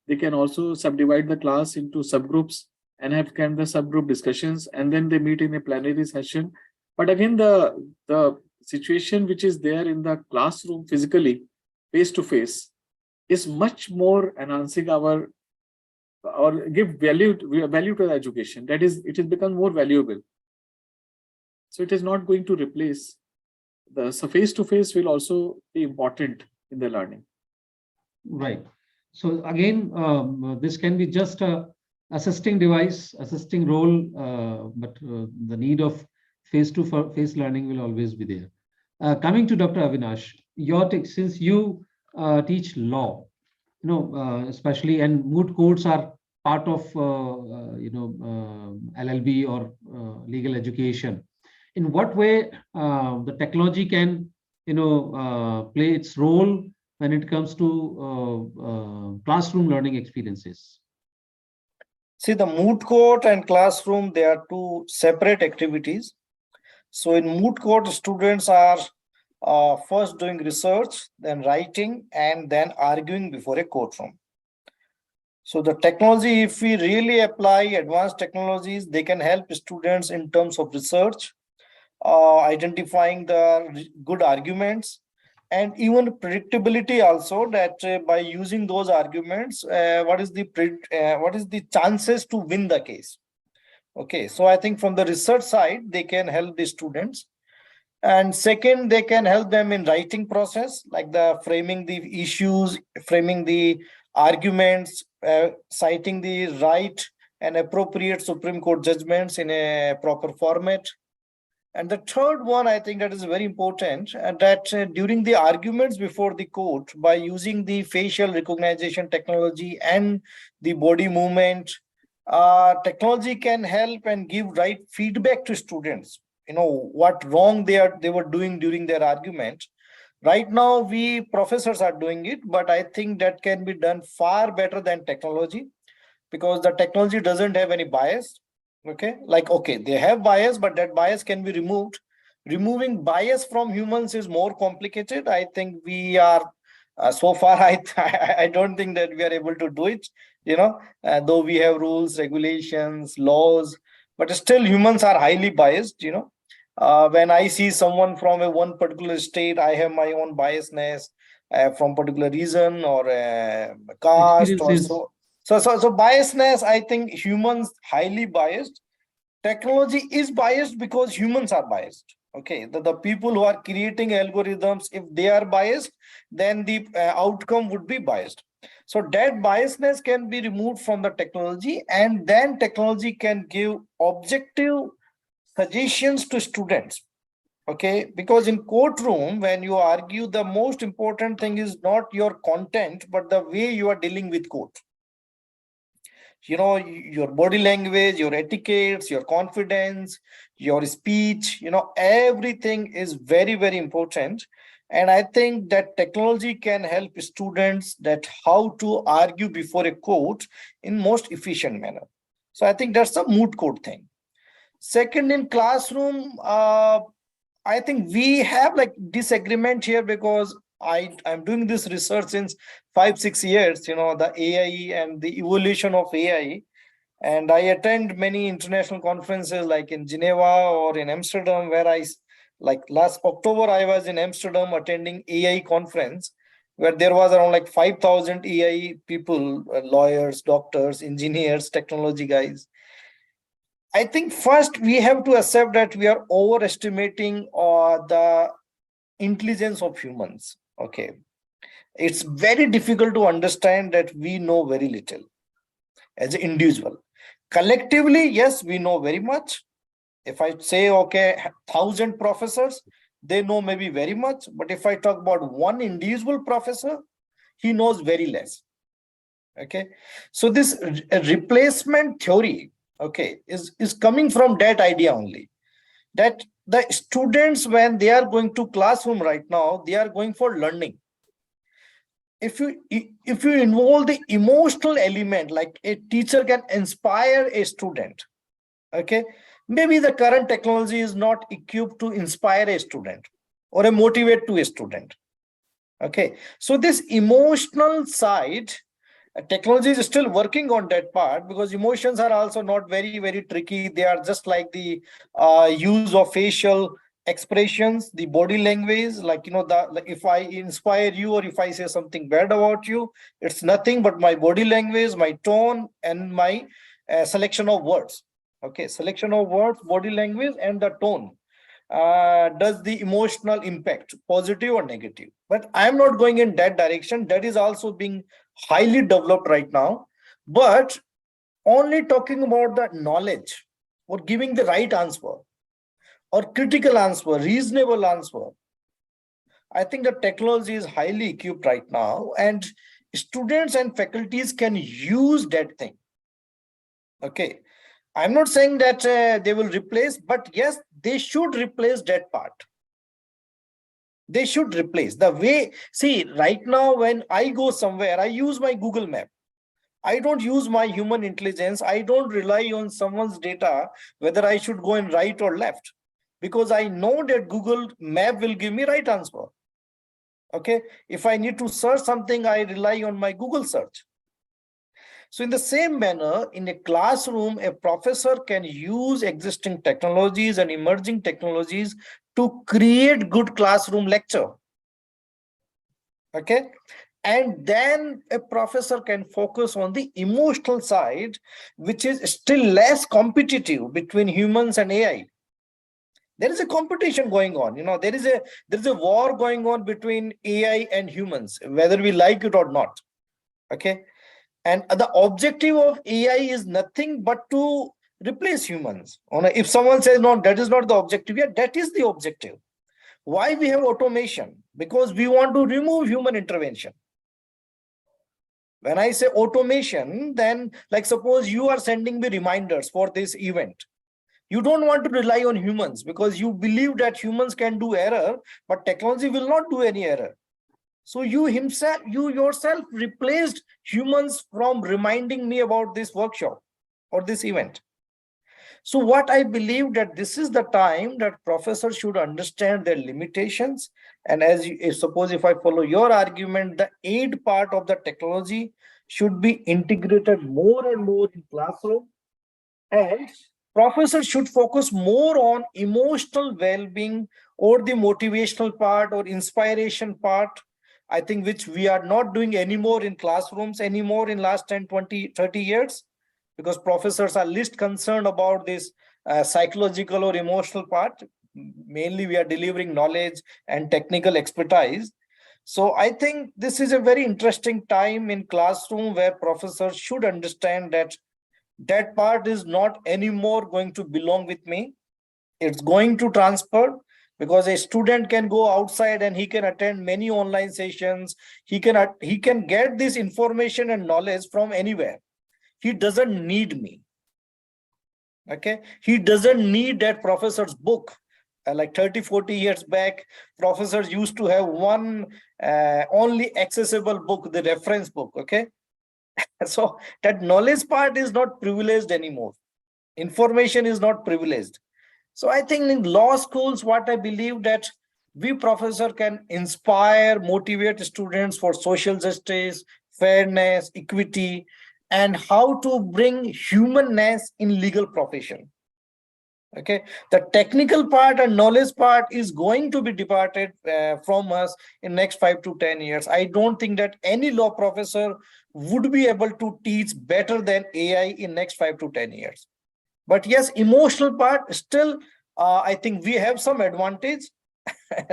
they can also subdivide the class into subgroups and have kind of subgroup discussions, and then they meet in a plenary session. But again, the situation which is there in the classroom physically, face to face, is much more enhancing our or give value to the education. That is, it has become more valuable. So it is not going to replace the face to face will also be important in the learning. Right. So again, this can be just a assisting device, assisting role, but the need of face-to-face learning will always be there. Coming to Dr. Avinash, since you teach law, especially, and moot courts are part of LLB or legal education. In what way the technology can play its role when it comes to classroom learning experiences? See, the moot court and classroom, they are two separate activities. So in moot court, students are first doing research, then writing, and then arguing before a courtroom. So the technology, if we really apply advanced technologies, they can help students in terms of research, identifying the good arguments, and even predictability also, that by using those arguments, what is the chances to win the case. Okay, so I think from the research side, they can help the students. And second, they can help them in writing process, like the framing the issues, framing the arguments, citing the right and appropriate Supreme Court judgments in a proper format. And the third one, I think that is very important, that during the arguments before the court, by using the facial recognition technology and the body movement, technology can help and give right feedback to students. What wrong they were doing during their argument. Right now, we professors are doing it, but I think that can be done far better than technology, because the technology doesn't have any bias. Okay, they have bias, but that bias can be removed. Removing bias from humans is more complicated. I think we are so far I don't think that we are able to do it, though we have rules, regulations, laws, but still humans are highly biased. When I see someone from one particular state, I have my own biasness from particular reason or caste or Experiences. so biasness. I think humans highly biased. Technology is biased because humans are biased. Okay, the people who are creating algorithms, if they are biased, then the outcome would be biased. So that biasness can be removed from the technology, and then technology can give objective suggestions to students. Okay, because in courtroom, when you argue, the most important thing is not your content, but the way you are dealing with court. Your body language, your etiquettes, your confidence, your speech, everything is very, very important. And I think that technology can help students that how to argue before a court in most efficient manner. So I think that's a moot court thing. Second, in classroom, I think we have like disagreement here, because I'm doing this research since 5-6 years, the AI and the evolution of AI. And I attend many international conferences like in Geneva or in Amsterdam, where like last October, I was in Amsterdam attending AI conference, where there was around like 5,000 AI people, lawyers, doctors, engineers, technology guys. I think first we have to accept that we are overestimating the intelligence of humans. Okay, it's very difficult to understand that we know very little as an individual. Collectively, yes, we know very much. If I say, 1,000 professors, they know maybe very much. But if I talk about one individual professor, he knows very less. Okay, so this replacement theory, is coming from that idea only, that the students, when they are going to classroom right now, they are going for learning. If you involve the emotional element, like a teacher can inspire a student, okay, maybe the current technology is not equipped to inspire a student or a motivate to a student. Okay, so this emotional side, technology is still working on that part, because emotions are also not very, very tricky. They are just like the use of facial expressions, the body language, like if I inspire you or if I say something bad about you, it's nothing but my body language, my tone, and my selection of words. Okay, selection of words, body language, and the tone does the emotional impact, positive or negative. But I'm not going in that direction. That is also being highly developed right now, but only talking about the knowledge or giving the right answer or critical answer, reasonable answer. I think the technology is highly equipped right now, and students and faculties can use that thing. Okay, I'm not saying that they will replace, but yes, they should replace that part. They should replace the way. See, right now, when I go somewhere, I use my Google map. I don't use my human intelligence. I don't rely on someone's data, whether I should go in right or left, because I know that Google map will give me right answer. Okay, if I need to search something, I rely on my Google search. So in the same manner, in a classroom, a professor can use existing technologies and emerging technologies to create good classroom lecture. Okay. And then a professor can focus on the emotional side, which is still less competitive between humans and AI. There is a competition going on. There is a war going on between AI and humans, whether we like it or not. Okay. And the objective of AI is nothing but to replace humans. If someone says, no, that is not the objective, yeah, that is the objective. Why we have automation? Because we want to remove human intervention. When I say automation, then like suppose you are sending me reminders for this event. You don't want to rely on humans because you believe that humans can do error, but technology will not do any error. So you yourself replaced humans from reminding me about this workshop or this event. So what I believe that this is the time that professors should understand their limitations. And suppose if I follow your argument, the aid part of the technology should be integrated more and more in classroom. And professors should focus more on emotional well-being or the motivational part or inspiration part. I think which we are not doing anymore in classrooms anymore in last 10, 20, 30 years, because professors are least concerned about this psychological or emotional part. Mainly we are delivering knowledge and technical expertise. So I think this is a very interesting time in classroom where professors should understand that part is not anymore going to belong with me. It's going to transfer, because a student can go outside and he can attend many online sessions. He can get this information and knowledge from anywhere. He doesn't need me. Okay. He doesn't need that professor's book. Like 30, 40 years back, professors used to have one only accessible book, the reference book. Okay. So that knowledge part is not privileged anymore. Information is not privileged. So I think in law schools, what I believe that we professor can inspire, motivate students for social justice, fairness, equity, and how to bring humanness in legal profession. Okay, the technical part and knowledge part is going to be departed from us in next 5 to 10 years. I don't think that any law professor would be able to teach better than AI in next 5 to 10 years. But yes, emotional part still, I think we have some advantage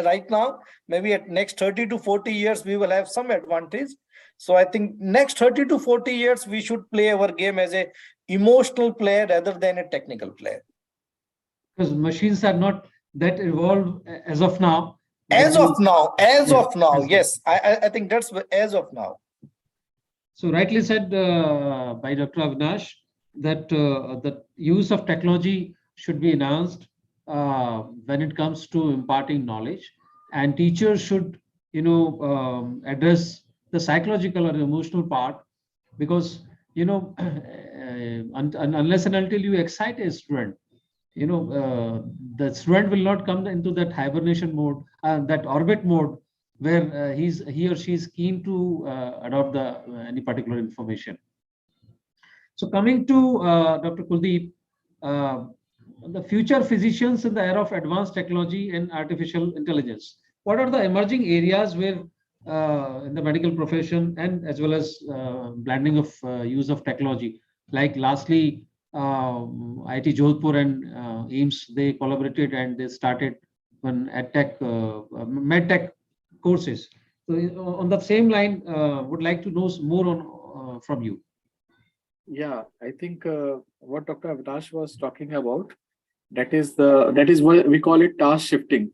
right now. Maybe at next 30 to 40 years, we will have some advantage. So I think next 30 to 40 years, we should play our game as a emotional player rather than a technical player. Because machines are not that evolved as of now. As of now, yes, I think that's as of now. So rightly said by Dr. Avinash that the use of technology should be enhanced when it comes to imparting knowledge, and teachers should, address the psychological or emotional part, because unless and until you excite a student, the student will not come into that hibernation mode, that orbit mode, where he or she is keen to adopt any particular information. So coming to Dr. Kuldeep, the future physicians in the era of advanced technology and artificial intelligence, what are the emerging areas where in the medical profession, and as well as blending of use of technology? Like lastly, IIT Jodhpur and AIIMS, they collaborated and they started one EdTech, MedTech courses. So on that same line, would like to know more on from you. Yeah, I think what Dr. Avinash was talking about, that is what we call it task shifting.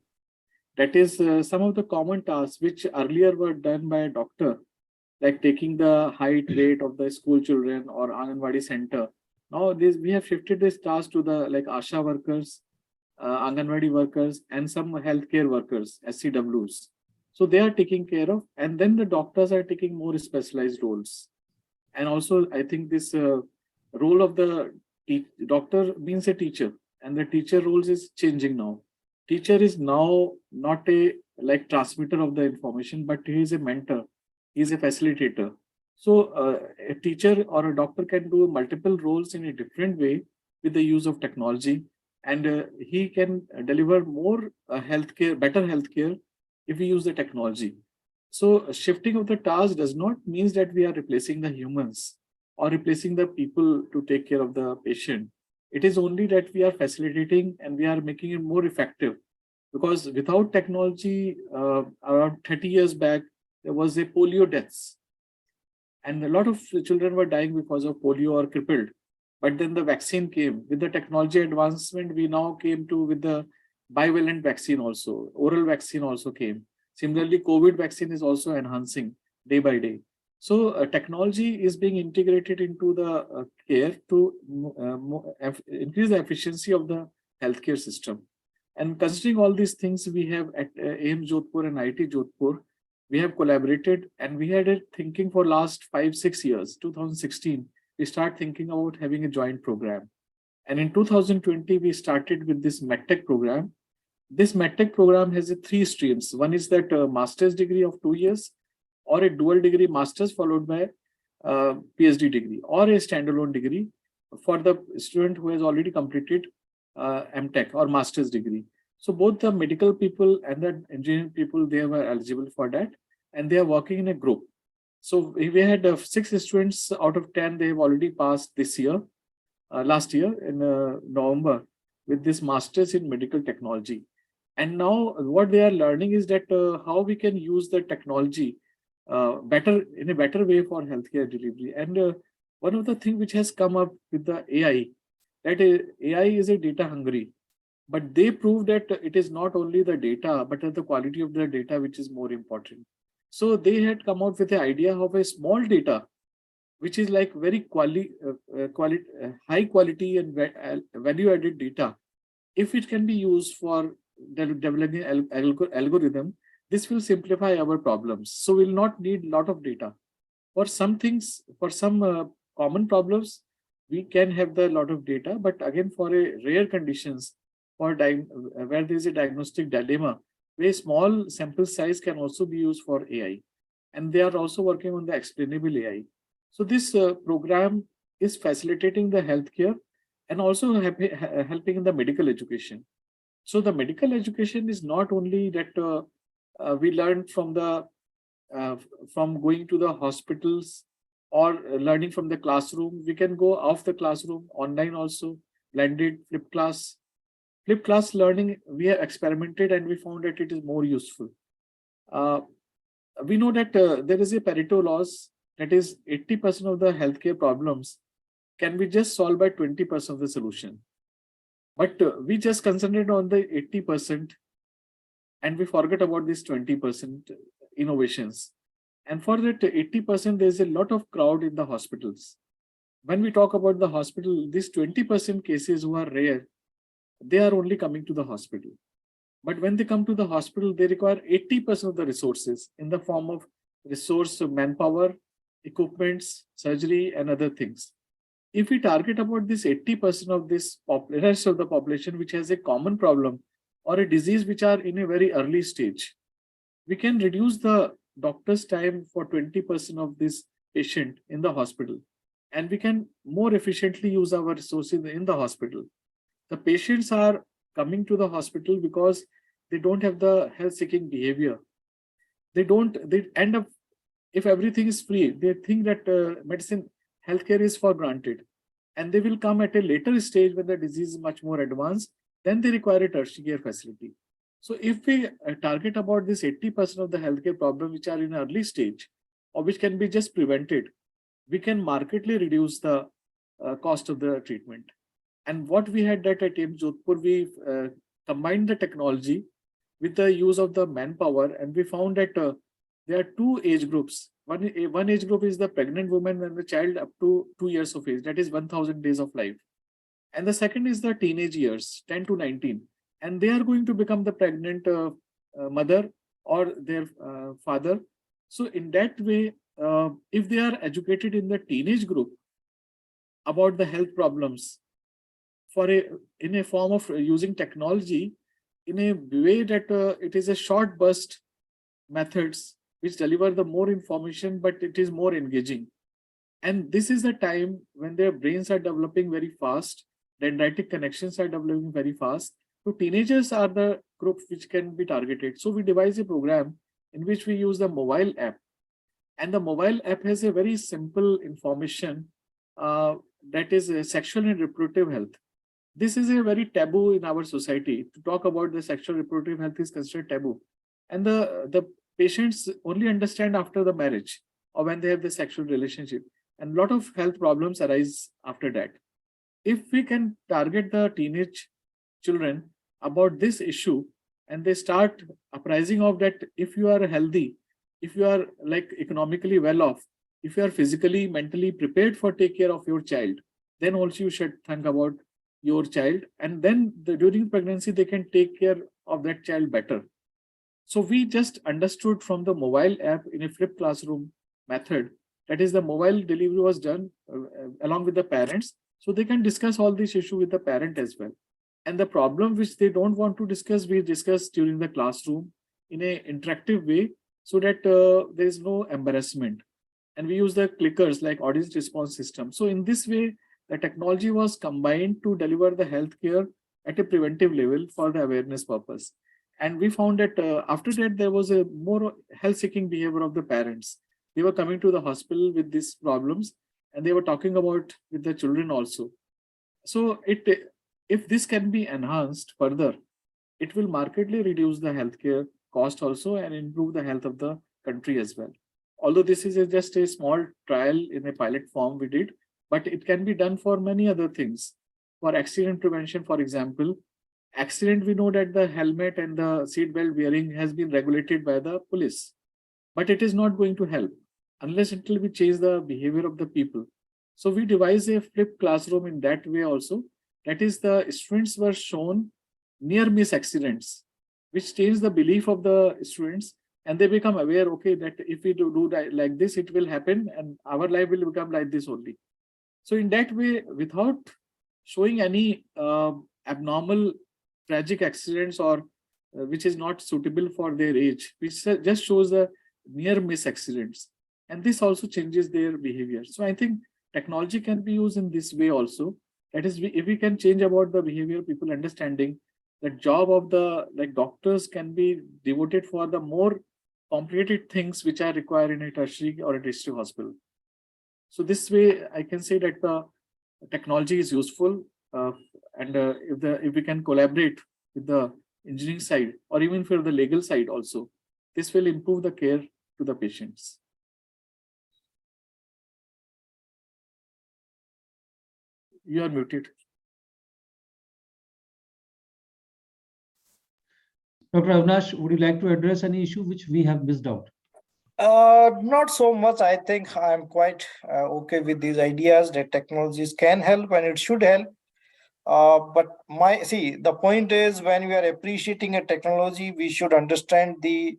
That is some of the common tasks which earlier were done by a doctor, like taking the height, weight of the school children or Anganwadi center. Now we have shifted this task to the like ASHA workers, Anganwadi workers, and some healthcare workers, SCWs. So they are taking care of, and then the doctors are taking more specialized roles. And also, I think this role of the doctor means a teacher, and the teacher roles is changing now. Teacher is now not a like transmitter of the information, but he is a mentor. He is a facilitator. So a teacher or a doctor can do multiple roles in a different way with the use of technology, and he can deliver more healthcare, better healthcare if we use the technology. So shifting of the task does not mean that we are replacing the humans or replacing the people to take care of the patient. It is only that we are facilitating and we are making it more effective. Because without technology, around 30 years back, there was a polio deaths. And a lot of children were dying because of polio or crippled. But then the vaccine came. With the technology advancement, we now came to with the bivalent vaccine also. Oral vaccine also came. Similarly, COVID vaccine is also enhancing day by day. So technology is being integrated into the care to increase the efficiency of the healthcare system. And considering all these things, we have at AIIMS Jodhpur and IIT Jodhpur, we have collaborated and we had a thinking for last 5-6 years. 2016, we start thinking about having a joint program. And in 2020, we started with this MedTech program. This MedTech program has three streams. One is that master's degree of 2 years, or a dual degree master's followed by PhD degree, or a standalone degree for the student who has already completed MTech or master's degree. So both the medical people and the engineering people, they were eligible for that, and they are working in a group. So we had 6 students out of 10, they have already passed this year, last year in November, with this master's in medical technology. And now what they are learning is that how we can use the technology in a better way for healthcare delivery. And one of the things which has come up with the AI, that AI is a data hungry, but they prove that it is not only the data, but the quality of the data which is more important. So they had come out with the idea of a small data, which is like very high quality and value added data. If it can be used for developing algorithm, this will simplify our problems. So we'll not need a lot of data. For some things, for some common problems, we can have the lot of data, but again, for a rare conditions, for where there is a diagnostic dilemma, very small sample size can also be used for AI. And they are also working on the explainable AI. So this program is facilitating the healthcare and also helping in the medical education. So the medical education is not only that we learn from going to the hospitals or learning from the classroom. We can go off the classroom, online also, blended, flipped class. Flipped class learning, we have experimented and we found that it is more useful. We know that there is a Pareto laws, that is 80% of the healthcare problems can be just solved by 20% of the solution. But we just concentrate on the 80% and we forget about this 20% innovations. And for that 80%, there's a lot of crowd in the hospitals. When we talk about the hospital, these 20% cases who are rare, they are only coming to the hospital. But when they come to the hospital, they require 80% of the resources in the form of resource of manpower, equipments, surgery, and other things. If we target about this 80% of this rest of the population, which has a common problem or a disease which are in a very early stage, we can reduce the doctor's time for 20% of this patient in the hospital, and we can more efficiently use our resources in the hospital. The patients are coming to the hospital because they don't have the health-seeking behavior. They end up, if everything is free, they think that medicine, healthcare is for granted. And they will come at a later stage when the disease is much more advanced, then they require a tertiary care facility. So if we target about this 80% of the healthcare problems which are in early stage, or which can be just prevented, we can markedly reduce the cost of the treatment. And what we had that at AIIMS Jodhpur, we combined the technology with the use of the manpower, and we found that there are 2 age groups. One age group is the pregnant woman and the child up to 2 years of age, that is 1000 days of life. And the second is the teenage years, 10 to 19. And they are going to become the pregnant mother or their father. So in that way, if they are educated in the teenage group about the health problems, in a form of using technology in a way that it is a short burst methods which deliver the more information, but it is more engaging. And this is the time when their brains are developing very fast, dendritic connections are developing very fast. So teenagers are the group which can be targeted. So we devised a program in which we use the mobile app. And the mobile app has a very simple information that is sexual and reproductive health. This is a very taboo in our society. To talk about the sexual reproductive health is considered taboo. And the patients only understand after the marriage or when they have the sexual relationship. And a lot of health problems arise after that. If we can target the teenage children about this issue and they start apprising of that, if you are healthy, if you are like economically well off, if you are physically, mentally prepared for take care of your child, then also you should think about your child. And then during pregnancy, they can take care of that child better. So we just understood from the mobile app in a flipped classroom method, that is the mobile delivery was done along with the parents. So they can discuss all this issue with the parent as well. And the problem which they don't want to discuss, we discuss during the classroom in an interactive way so that there is no embarrassment. And we use the clickers like audience response system. So in this way, the technology was combined to deliver the healthcare at a preventive level for the awareness purpose. And we found that after that, there was a more health-seeking behavior of the parents. They were coming to the hospital with these problems and they were talking about with the children also. So if this can be enhanced further, it will markedly reduce the healthcare cost also and improve the health of the country as well. Although this is just a small trial in a pilot form we did, but it can be done for many other things. For accident prevention, for example, accident, we know that the helmet and the seat belt wearing has been regulated by the police, but it is not going to help unless until we change the behavior of the people. So we devised a flipped classroom in that way also. That is, the students were shown near miss accidents, which changed the belief of the students, and they become aware, okay, that if we do that like this, it will happen and our life will become like this only. So in that way, without showing any abnormal tragic accidents or which is not suitable for their age, which just shows the near miss accidents. And this also changes their behavior. So I think technology can be used in this way also. That is, if we can change about the behavior, people understanding the job of the doctors can be devoted for the more complicated things which are required in a tertiary or a district hospital. So this way, I can say that the technology is useful, and if we can collaborate with the engineering side or even for the legal side also, this will improve the care to the patients. You are muted. Dr. Avinash, would you like to address any issue which we have missed out? Not so much. I think I'm quite okay with these ideas that technologies can help and it should help. But the point is, when we are appreciating a technology, we should understand the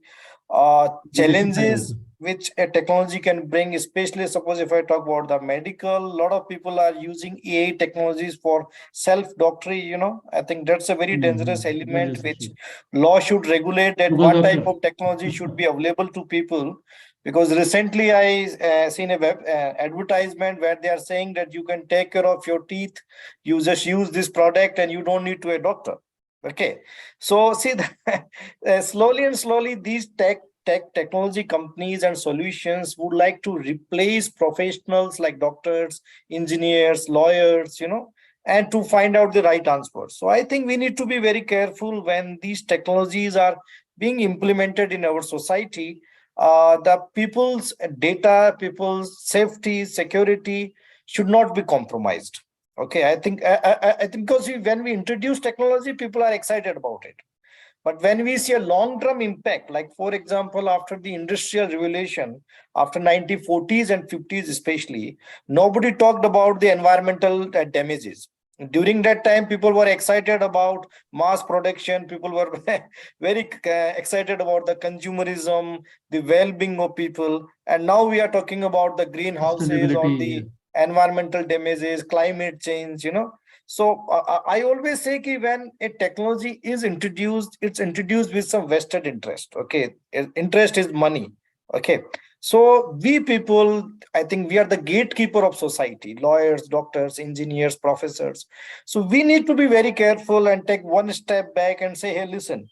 challenges which a technology can bring, especially suppose if I talk about the medical, a lot of people are using AI technologies for self-doctory, I think that's a very dangerous element which law should regulate, that what type of technology should be available to people. Because recently I seen a web advertisement where they are saying that you can take care of your teeth, you just use this product and you don't need to a doctor. Okay, so see slowly and slowly these technology companies and solutions would like to replace professionals like doctors, engineers, lawyers, and to find out the right answer. So I think we need to be very careful when these technologies are being implemented in our society. The people's data, people's safety, security should not be compromised. Okay, I think because when we introduce technology, people are excited about it. But when we see a long-term impact, like for example, after the industrial revolution, after 1940s and 50s especially, nobody talked about the environmental damages. During that time, people were excited about mass production. People were very excited about the consumerism, the well-being of people. And now we are talking about the greenhouses or the environmental damages, climate change, So I always say that when a technology is introduced, it's introduced with some vested interest. Okay, interest is money. Okay, so we people, I think we are the gatekeeper of society, lawyers, doctors, engineers, professors. So we need to be very careful and take one step back and say, hey, listen,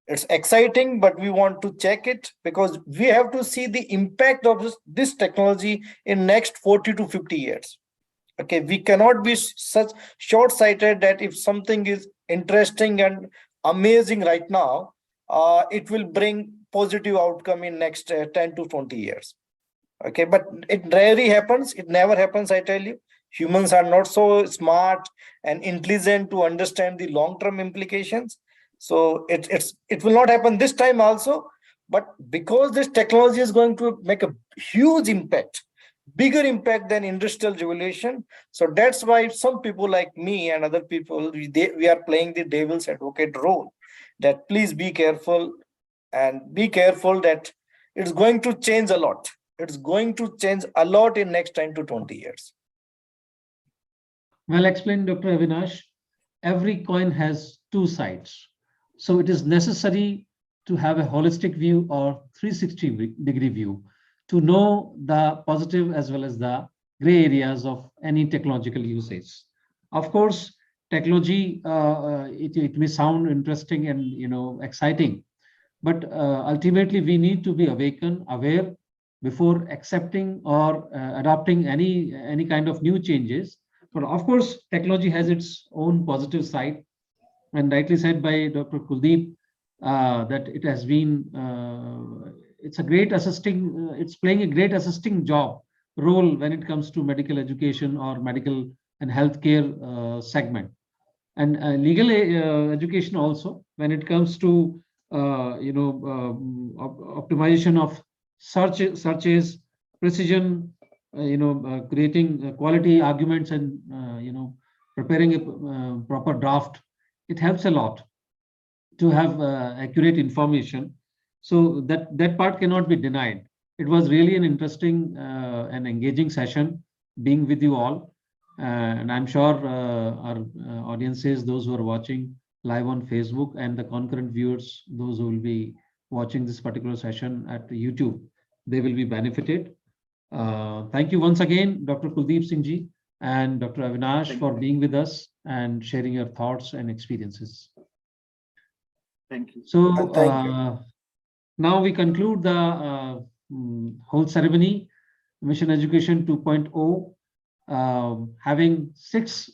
it's exciting, but we want to check it because we have to see the impact of this technology in next 40 to 50 years. Okay, we cannot be such short-sighted that if something is interesting and amazing right now, it will bring positive outcome in next 10 to 20 years. Okay, but it rarely happens. It never happens, I tell you. Humans are not so smart and intelligent to understand the long-term implications. So it will not happen this time also. But because this technology is going to make a huge impact, bigger impact than industrial revolution. So that's why some people like me and other people, we are playing the devil's advocate role. That please be careful and be careful that it's going to change a lot. It's going to change a lot in next 10 to 20 years. Well explained, Dr. Avinash. Every coin has two sides. So it is necessary to have a holistic view or 360-degree view to know the positive as well as the gray areas of any technological usage. Of course, technology, it may sound interesting and exciting, but ultimately we need to be awakened, aware before accepting or adopting any kind of new changes. But of course, technology has its own positive side, and rightly said by Dr. Kuldeep that it has been it's a great assisting it's playing a great assisting job role when it comes to medical education or medical and healthcare segment, and legal education also when it comes to optimization of searches, precision, creating quality arguments, and preparing a proper draft. It helps a lot to have accurate information. So that part cannot be denied. It was really an interesting and engaging session being with you all. And I'm sure our audiences, those who are watching live on Facebook, and the concurrent viewers, those who will be watching this particular session at YouTube, they will be benefited. Thank you once again, Dr. Kuldeep Singh ji and Dr. Avinash, for being with us and sharing your thoughts and experiences. Thank you. So Thank you. now we conclude the whole ceremony, Mission Education 2.0, having 6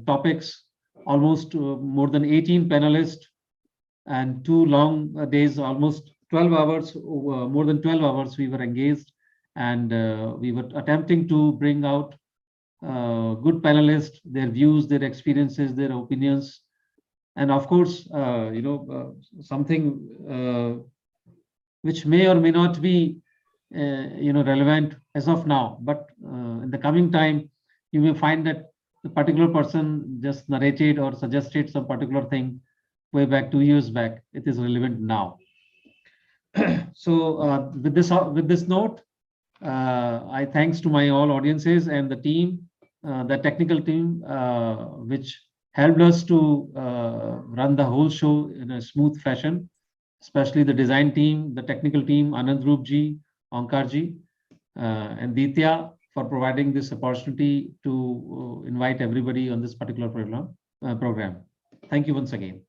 topics, almost more than 18 panelists, and 2 long days, almost 12 hours, more than 12 hours we were engaged, and we were attempting to bring out good panelists, their views, their experiences, their opinions, and of course, something which may or may not be, relevant as of now, but in the coming time, you may find that the particular person just narrated or suggested some particular thing way back 2 years back. It is relevant now. So with this note, I thanks to my all audiences and the team, the technical team, which helped us to run the whole show in a smooth fashion, especially the design team, the technical team, Anand Roopji, Onkarji, and Deetya, for providing this opportunity to invite everybody on this particular program. Thank you once again.